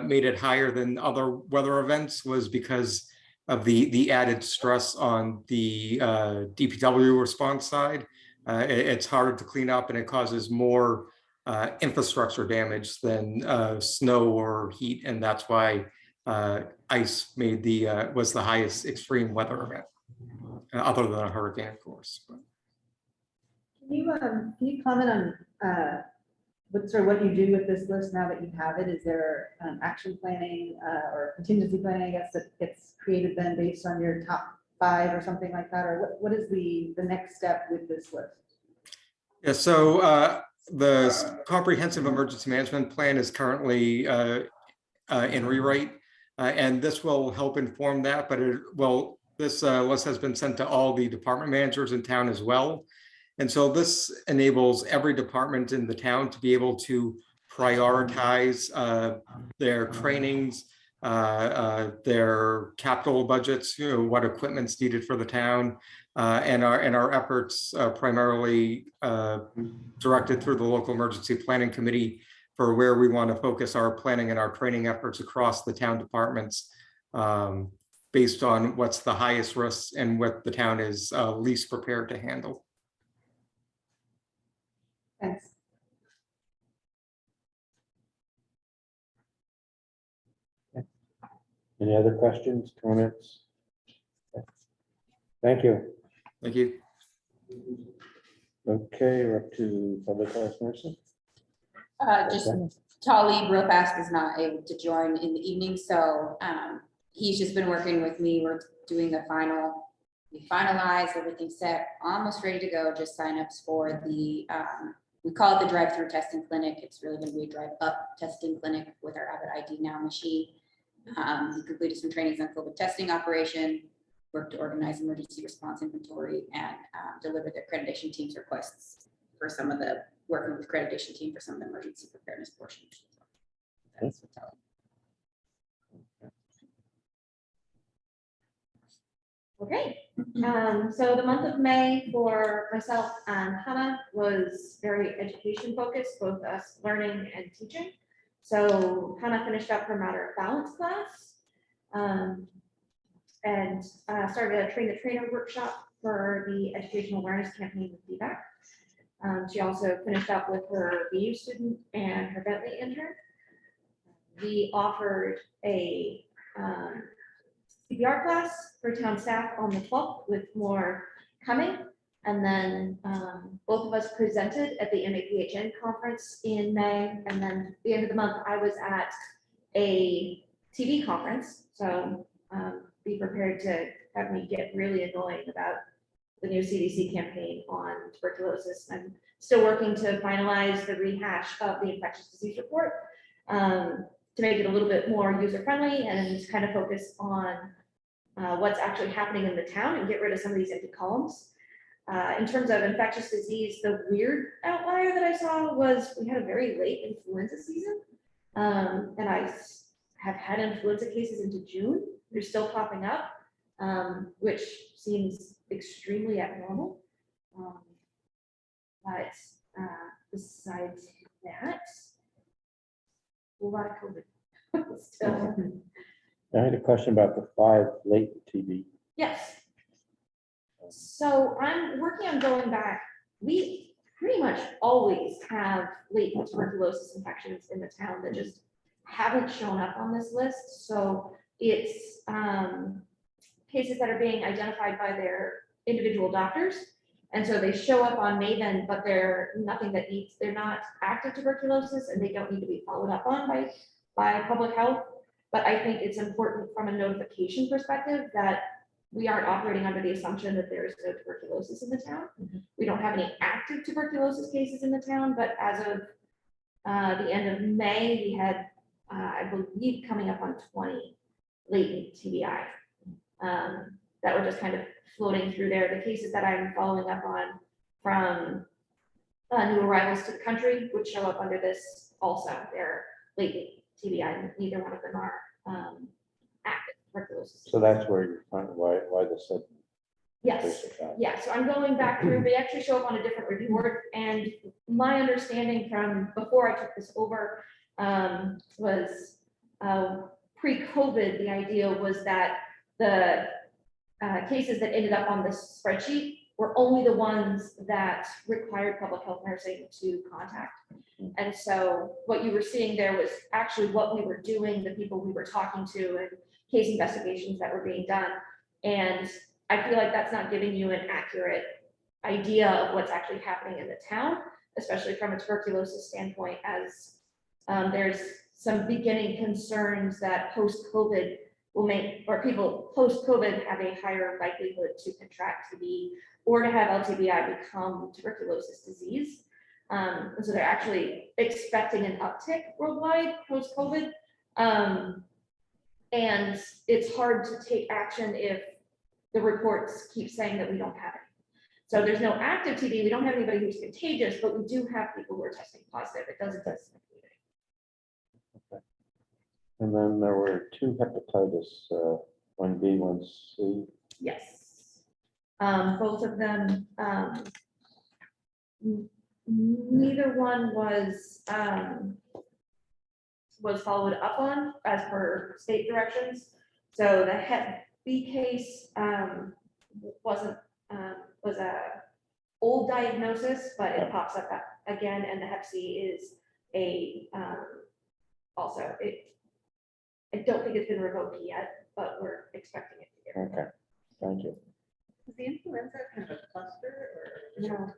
made it higher than other weather events was because of the added stress on the DPW response side. It's harder to clean up and it causes more infrastructure damage than snow or heat, and that's why ice was the highest extreme weather event, other than a hurricane, of course. Can you comment on what you do with this list now that you have it? Is there action planning or contingency planning, I guess, that gets created then based on your top 5 or something like that? Or what is the next step with this list? Yeah, so the comprehensive emergency management plan is currently in rewrite, and this will help inform that. But this list has been sent to all the department managers in town as well. And so this enables every department in the town to be able to prioritize their trainings, their capital budgets, what equipment's needed for the town, and our efforts primarily directed through the local emergency planning committee for where we want to focus our planning and our training efforts across the town departments, based on what's the highest risks and what the town is least prepared to handle. Thanks. Any other questions, comments? Thank you. Thank you. Okay, we're up to public health nursing. Just Talib real fast is not able to join in the evening, so he's just been working with me. We're doing the final, we finalized everything set, almost ready to go. Just signups for the we call it the drive-through testing clinic. It's really going to be a drive-up testing clinic with our Abbott ID Now machine. We completed some trainings on COVID testing operation, worked to organize emergency response inventory, and deliver the accreditation team's requests for some of the working with accreditation team for some of the emergency preparedness portions. That's what's out. Okay, so the month of May for myself and Hannah was very education focused, both us learning and teaching. So Hannah finished up her Matter of Balance class and started a Train the Trainer workshop for the educational awareness campaign with feedback. She also finished up with her BU student and her Bentley intern. We offered a CPR class for town staff on the 12th with more coming. And then both of us presented at the MAPHN conference in May. And then at the end of the month, I was at a TV conference. So be prepared to have me get really annoying about the new CDC campaign on tuberculosis. I'm still working to finalize the rehash of the infectious disease report to make it a little bit more user-friendly and kind of focus on what's actually happening in the town and get rid of some of these empty columns. In terms of infectious disease, the weird outlier that I saw was we had a very late influenza season. And I have had influenza cases into June. They're still popping up, which seems extremely abnormal. But besides that, a lot of COVID still. I had a question about the 5 latent TB. Yes. So I'm working on going back. We pretty much always have latent tuberculosis infections in the town that just haven't shown up on this list. So it's cases that are being identified by their individual doctors. And so they show up on Maven, but they're not active tuberculosis and they don't need to be followed up on by public health. But I think it's important from a notification perspective that we aren't operating under the assumption that there is no tuberculosis in the town. We don't have any active tuberculosis cases in the town, but as of the end of May, we had, I believe, coming up on 20 latent TBI that were just kind of floating through there. The cases that I'm following up on from new arrivals to the country would show up under this also. They're latent TBI, neither one of them are active tuberculosis. So that's where you're finding why this said. Yes, yeah, so I'm going back through, they actually show up on a different report, and my understanding from before I took this over was pre-COVID, the idea was that the cases that ended up on this spreadsheet were only the ones that required public health nursing to contact. And so what you were seeing there was actually what we were doing, the people we were talking to, and case investigations that were being done. And I feel like that's not giving you an accurate idea of what's actually happening in the town, especially from a tuberculosis standpoint, as there's some beginning concerns that post-COVID will make, or people post-COVID have a higher likelihood to contract TB or to have LTBI become tuberculosis disease. And so they're actually expecting an uptick worldwide post-COVID. And it's hard to take action if the reports keep saying that we don't have it. So there's no active TB, we don't have anybody who's contagious, but we do have people who are testing positive. It doesn't test. Okay. And then there were two hepatitis, 1B, 1C. Yes. Both of them, neither one was followed up on as per state directions. So the Hep B case was a old diagnosis, but it pops up again, and the Hep C is a also I don't think it's been revoked yet, but we're expecting it to get. Okay, thank you. Is the influenza kind of a cluster or? No.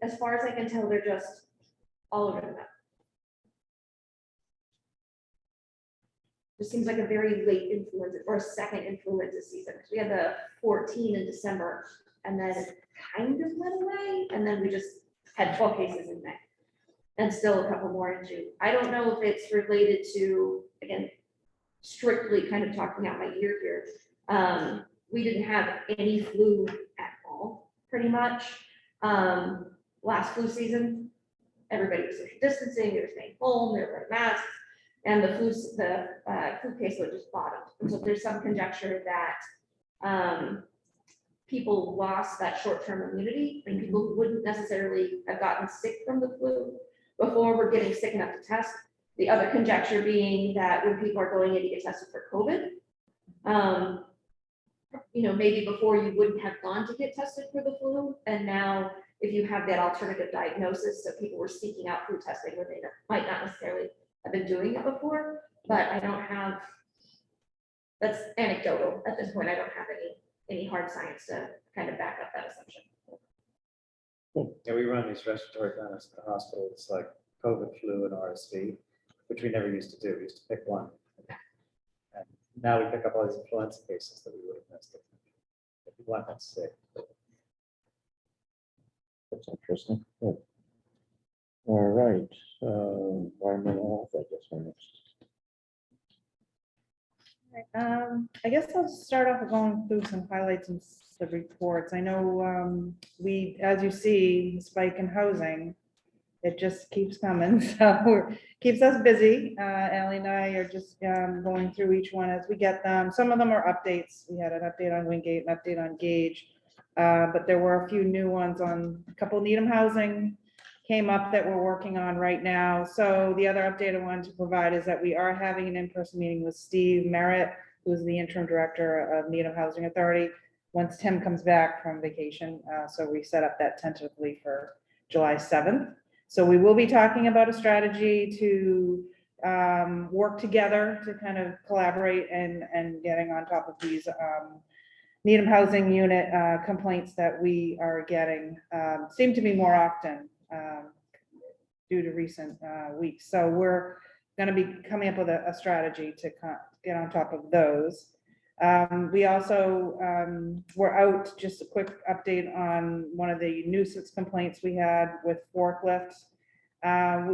As far as I can tell, they're just all over the map. This seems like a very late influenza or a second influenza season. We had the 14 in December and then it kind of went away. And then we just had 12 cases in May and still a couple more in June. I don't know if it's related to, again, strictly kind of talking out my ear here. We didn't have any flu at all, pretty much. Last flu season, everybody was social distancing, they were staying home, they were wearing masks. And the flu caseload just bottomed. And so there's some conjecture that people lost that short-term immunity, and people who wouldn't necessarily have gotten sick from the flu before were getting sick enough to test. The other conjecture being that when people are going in to get tested for COVID, maybe before you wouldn't have gone to get tested for the flu, and now if you have that alternative diagnosis, so people were seeking out flu testing when they might not necessarily have been doing it before, but I don't have, that's anecdotal at this point. I don't have any hard science to kind of back up that assumption. Yeah, we run these respiratory clinics at the hospital. It's like COVID, flu, and RSV, which we never used to do. We used to pick one. And now we pick up all these influenza cases that we would have missed if people aren't that sick. That's interesting. Good. All right, environmental health, I guess, we're next. I guess I'll start off with going through some highlights and the reports. I know we, as you see, spike in housing, it just keeps coming. So keeps us busy. Ally and I are just going through each one as we get them. Some of them are updates. We had an update on Wingate, an update on Gage, but there were a few new ones on a couple Needham housing came up that we're working on right now. So the other update I wanted to provide is that we are having an in-person meeting with Steve Merritt, who's the interim director of Needham Housing Authority, once Tim comes back from vacation. So we set up that tentatively for July 7th. So we will be talking about a strategy to work together to kind of collaborate and getting on top of these Needham housing unit complaints that we are getting, seem to be more often due to recent weeks. So we're going to be coming up with a strategy to get on top of those. We also were out, just a quick update on one of the nuisance complaints we had with forklifts.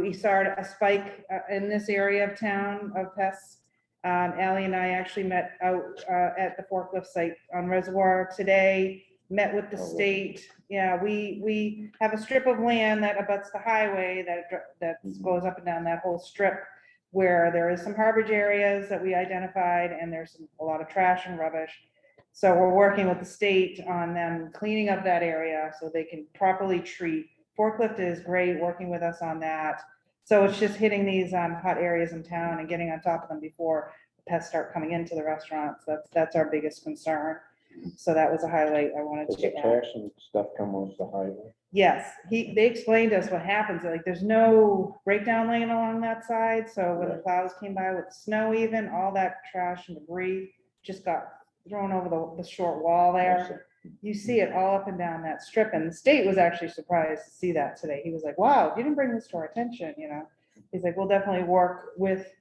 We saw a spike in this area of town of pests. Ally and I actually met out at the forklift site on Reservoir today, met with the state. Yeah, we have a strip of land that abuts the highway that goes up and down that whole strip, where there is some harborage areas that we identified, and there's a lot of trash and rubbish. So we're working with the state on them cleaning up that area so they can properly treat. Forklift is great working with us on that. So it's just hitting these hot areas in town and getting on top of them before the pests start coming into the restaurants. That's our biggest concern. So that was a highlight I wanted Does to the add. trash and stuff come off the highway? Yes, they explained to us what happens, like there's no breakdown lane along that side, so when the plows came by with snow even, all that trash and debris just got thrown over the short wall there. You see it all up and down that strip, and the state was actually surprised to see that today. He was like, wow, you didn't bring this to our attention, you know? He's like, we'll definitely work with,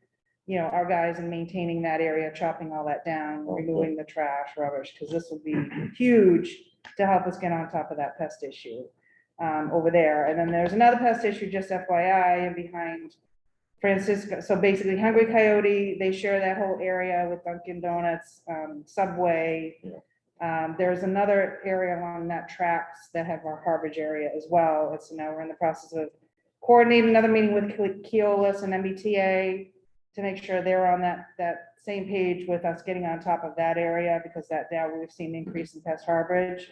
you know, our guys in maintaining that area, chopping all that down, removing the trash, rubbish, because this will be huge to help us get on top of that pest issue over there. And then there's another pest issue, just FYI, and behind Francisco. So basically Hungry Coyote, they share that whole area with Dunkin' Donuts, Subway. There's another area along that tracks that have our harborage area as well. It's now we're in the process of coordinating another meeting with Keolis and MBTA to make sure they're on that same page with us getting on top of that area, because that now we've seen an increase in pest harborage.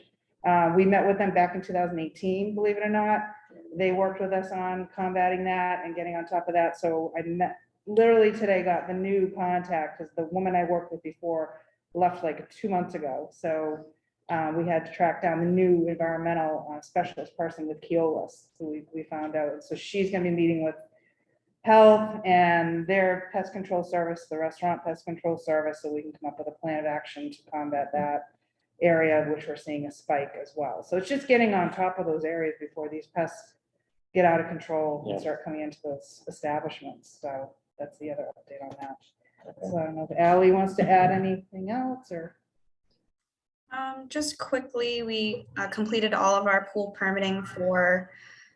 We met with them back in 2018, believe it or not. They worked with us on combating that and getting on top of that. So I literally today got the new contact, because the woman I worked with before left like 2 months ago. So we had to track down the new environmental specialist person with Keolis. So we found out. So she's going to be meeting with health and their pest control service, the restaurant pest control service, so we can come up with a plan of action to combat that area, which we're seeing a spike as well. So it's just getting on top of those areas before these pests get out of control and start coming into those establishments. So that's the other update on that. So I don't know if Ally wants to add anything else, or. Just quickly, we completed all of our pool permitting for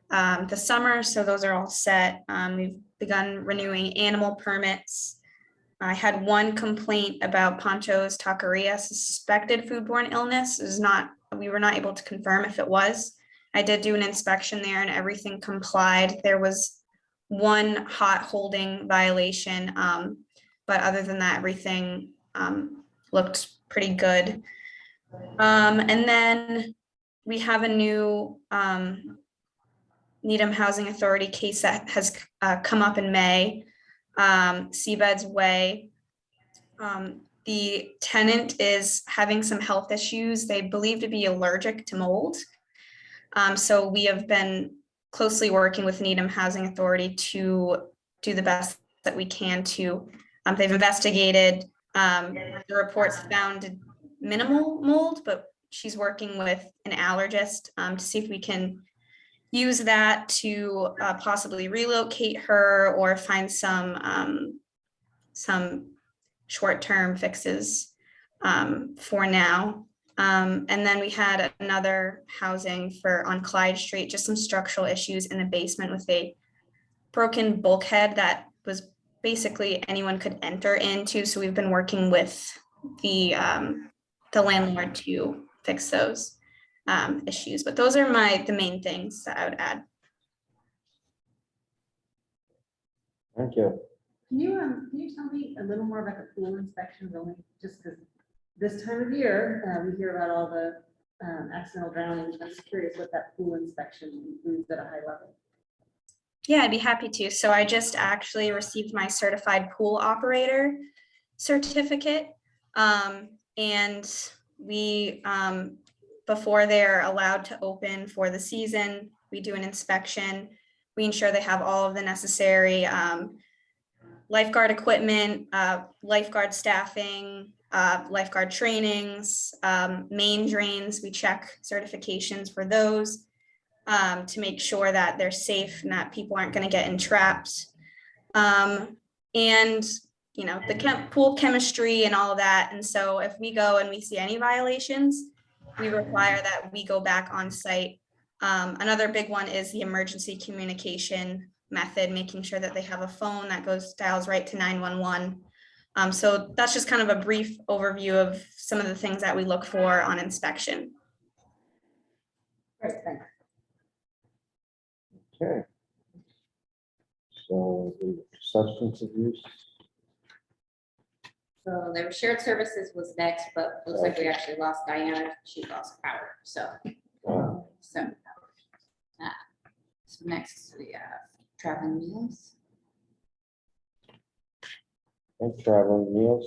the summer, so those are all set. We've begun renewing animal permits. I had one complaint about Poncho's Taqueria, suspected foodborne illness. We were not able to confirm if it was. I did do an inspection there and everything complied. There was one hot holding violation, but other than that, everything looked pretty good. And then we have a new Needham Housing Authority case that has come up in May, Seabed's Way. The tenant is having some health issues. They believe to be allergic to mold. So we have been closely working with Needham Housing Authority to do the best that we can to, they've investigated, the reports found minimal mold, but she's working with an allergist to see if we can use that to possibly relocate her or find some short-term fixes for now. And then we had another housing on Clyde Street, just some structural issues in the basement with a broken bulkhead that was basically anyone could enter into. So we've been working with the landlord to fix those issues. But those are the main things that I would add. Thank you. Can you tell me a little more about the pool inspections, only just because this time of year, we hear about all the accidental drownings. I'm just curious what that pool inspection includes at a high level. Yeah, I'd be happy to. So I just actually received my certified pool operator certificate. And we, before they're allowed to open for the season, We do an inspection. We ensure they have all of the necessary lifeguard equipment, lifeguard staffing, lifeguard trainings, main drains. We check certifications for those to make sure that they're safe and that people aren't going to get entrapped. And you know, the pool chemistry and all of that. And so if we go and we see any violations, we require that we go back on site. Another big one is the emergency communication method, making sure that they have a phone that dials right to 911. So that's just kind of a brief overview of some of the things that we look for on inspection. Great, thanks. Okay. So the substance abuse. So there were shared services was next, but looks like we actually lost Diana. She lost power. So next we have traveling meals. And traveling meals.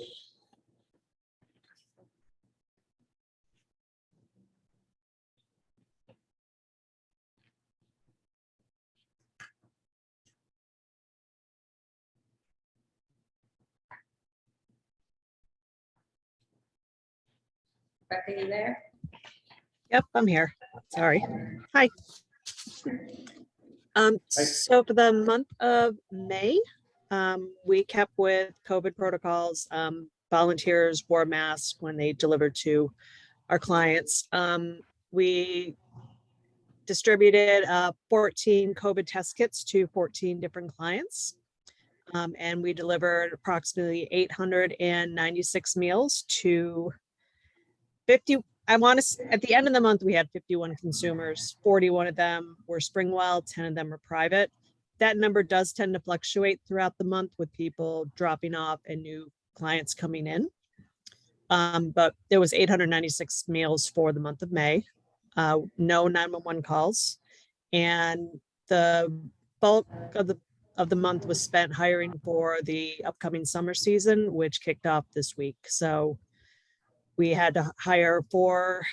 Becca, you there? Yep, I'm here. Sorry. Hi. So for the month of May, we kept with COVID protocols. Volunteers wore masks when they delivered to our clients. We distributed 14 COVID test kits to 14 different clients. And we delivered approximately 896 meals to 50. I want to, at the end of the month, we had 51 consumers. 41 of them were Springwell, 10 of them are private. That number does tend to fluctuate throughout the month with people dropping off and new clients coming in. But there was 896 meals for the month of May, no 911 calls. And the bulk of the month was spent hiring for the upcoming summer season, which kicked off this week. So we had to hire 4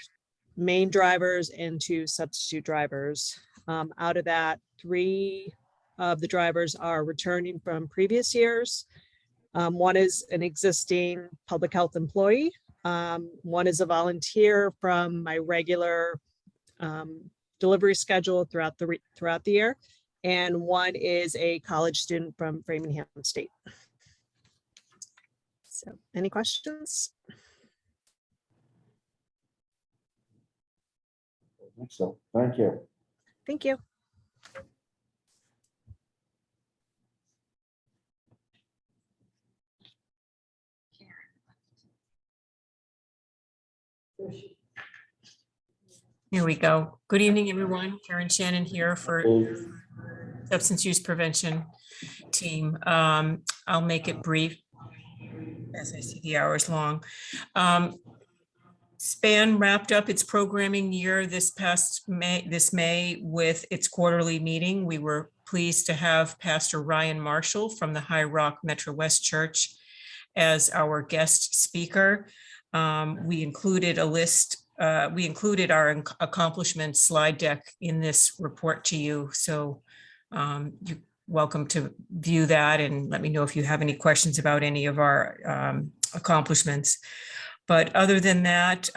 main drivers and 2 substitute drivers. Out of that, 3 of the drivers are returning from previous years. One is an existing public health employee. One is a volunteer from my regular delivery schedule throughout the year. And one is a college student from Framingham State. So any questions? So thank you. Thank you. Here we go. Good evening, everyone. Karen Shannon here for Substance Use Prevention Team. I'll make it brief as I see the hours long. SPAN wrapped up its programming year this May with its quarterly meeting. We were pleased to have Pastor Ryan Marshall from the High Rock Metro West Church as our guest speaker. We included a list. We included our accomplishments slide deck in this report to you. So you're welcome to view that and let me know if you have any questions about any of our accomplishments. But other than that,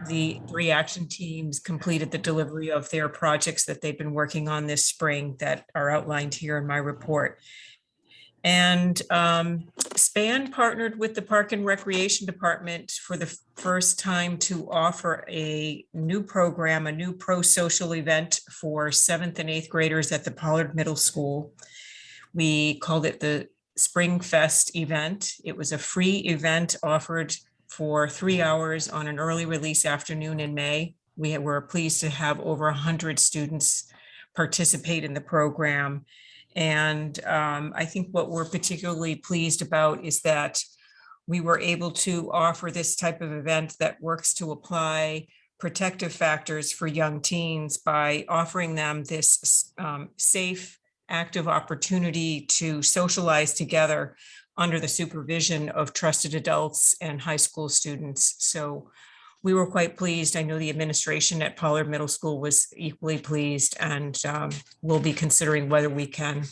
the 3 action teams completed the delivery of their projects that they've been working on this spring that are outlined here in my report. And SPAN partnered with the Park and Recreation Department for the first time to offer a new program, a new pro-social event for 7th and 8th graders at the Pollard Middle School. We called it the Spring Fest event. It was a free event offered for 3 hours on an early release afternoon in May. We were pleased to have over 100 students participate in the program. And I think what we're particularly pleased about is that we were able to offer this type of event that works to apply protective factors for young teens by offering them this safe, active opportunity to socialize together under the supervision of trusted adults and high school students. So we were quite pleased. I know the administration at Pollard Middle School was equally pleased, and we'll be considering whether we can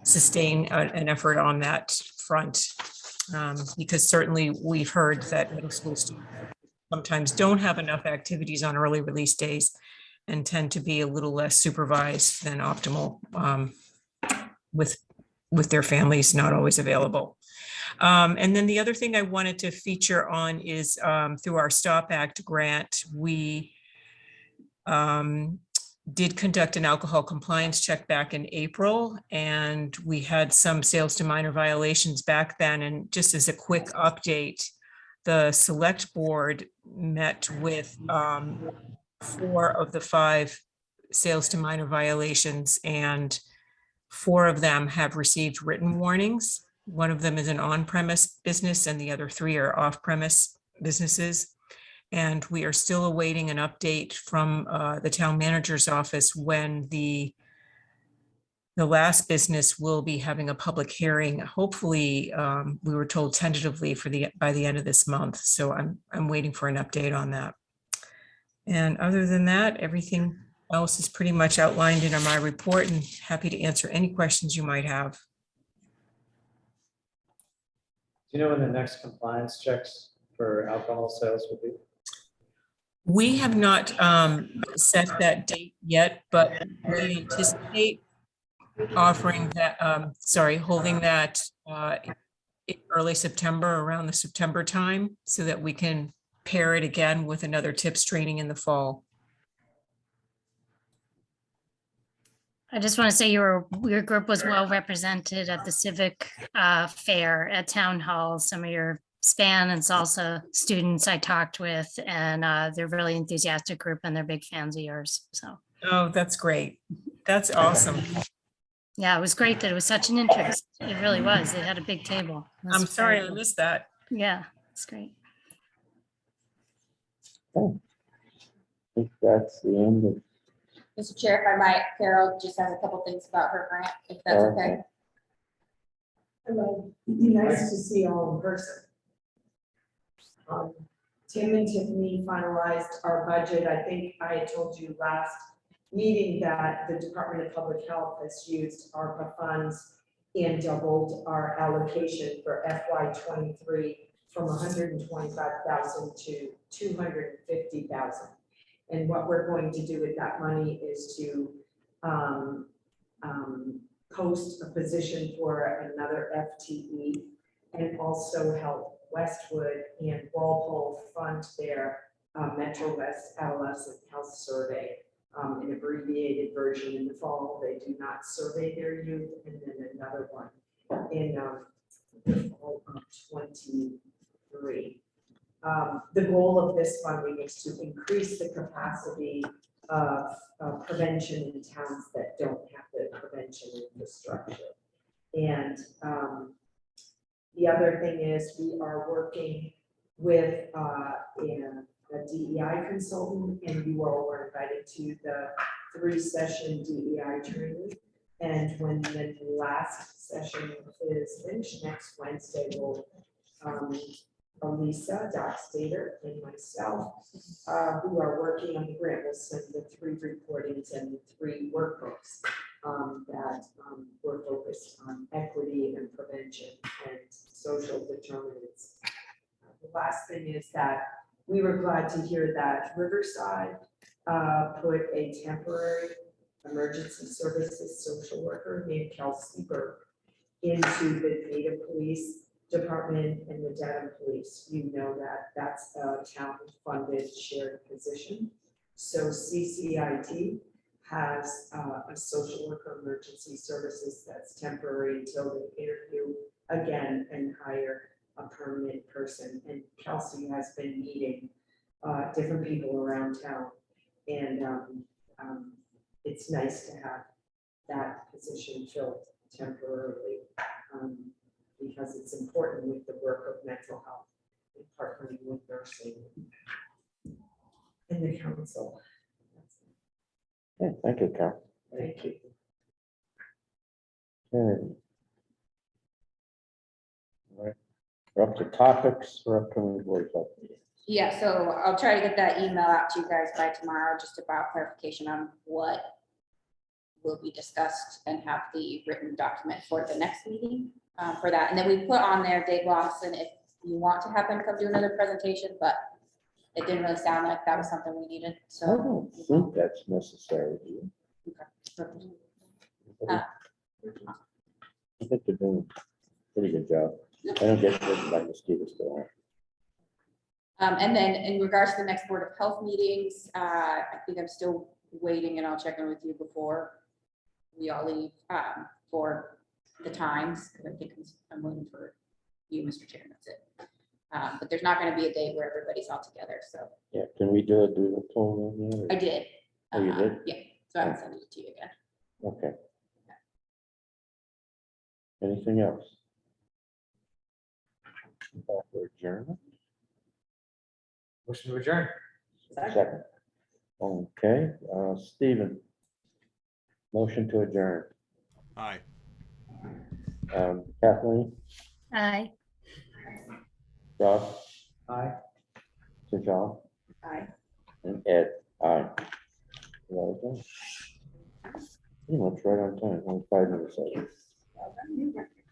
sustain an effort on that front. Because certainly we've heard that middle school students sometimes don't have enough activities on early release days and tend to be a little less supervised than optimal with their families not always available. And then the other thing I wanted to feature on is through our Stop Act grant, we did conduct an alcohol compliance check back in April, and we had some sales to minor violations back then. And just as a quick update, the select board met with 4 of the 5 sales to minor violations, and 4 of them have received written warnings. 1 of them is an on-premise business and the other 3 are off-premise businesses. And we are still awaiting an update from the town manager's office when the last business will be having a public hearing. Hopefully, we were told tentatively by the end of this month. So I'm waiting for an update on that. And other than that, everything else is pretty much outlined in my report, and happy to answer any questions you might have. Do you know when the next compliance checks for alcohol sales will be? We have not set that date yet, but we anticipate offering that, holding that in early September, around the September time, so that we can pair it again with another tips training in the fall. I just want to say your group was well represented at the civic fair at town hall. Some of your span and salsa students I talked with, and they're really enthusiastic group and they're big fans of yours. So. Oh, that's great. That's awesome. Yeah, it was great that it was such an interest. It really was. They had a big table. I'm sorry I missed that. Yeah, it's great. Oh, I think that's the end of. Mr. Chair, if I might, Carol just has a couple things about her grant, if that's okay. Hello, nice to see you all in person. Tim and Tiffany finalized our budget. I think I had told you last meeting that the Department of Public Health has used ARPA funds and doubled our allocation for FY23 from 125,000 to 250,000. And what we're going to do with that money is to post a position for another FTE and also help Westwood and Walpole fund their Metro West Adolescent Health Survey, an abbreviated version in the fall. They do not survey their youth, and then another one in the fall of 23. The goal of this funding is to increase the capacity of prevention in towns that don't have the prevention infrastructure. And the other thing is we are working with a DEI consultant, and you all were invited to the 3-session DEI training. And when the last session is finished next Wednesday, we'll Elisa, Doc Stater, and myself, who are working on the grant, will send the 3 reportings and the 3 workbooks that were focused on equity and prevention and social determinants. The last thing is that we were glad to hear that Riverside put a temporary emergency services social worker named Kelsey Burke into the Needham Police Department and the Dedham Police. You know that that's a town-funded shared position. So CCIT has a social worker emergency services that's temporary until they interview again and hire a permanent person. And Kelsey has been meeting different people around town, and it's nice to have that position filled temporarily. Because it's important with the work of mental health and partnering with nursing and the council. Yeah, thank you, Carol. Thank you. Okay. All right. We're up to topics for upcoming board updates. Yeah, so I'll try to get that email out to you guys by tomorrow, just about clarification on what will be discussed and have the written document for the next meeting for that. And then we put on there Dave Lawson, if you want to have him come do another presentation, but it didn't really sound like that was something we needed, I so. don't think that's necessary. Do you? Uh, I think they're doing a pretty good job. I don't get bitten by mosquitoes still. And then in regards to the next Board of Health meetings, I think I'm still waiting, and I'll check in with you before we all leave for the times, because I think I'm waiting for you, Mr. Chair, that's it. But there's not gonna be a day where everybody's all together, so Yeah, can we do a doodle poll in there? I did. Oh, you did? Yeah, so I will send it to you again. Okay. Anything else? Call for adjournment? Motion to adjourn. Second. Okay, Stephen. Motion to adjourn. Aye. Kathleen, Aye. Rob, Aye. Sujal, Aye. and Ed, aye. Well done. Pretty much right on time, only 5 minutes.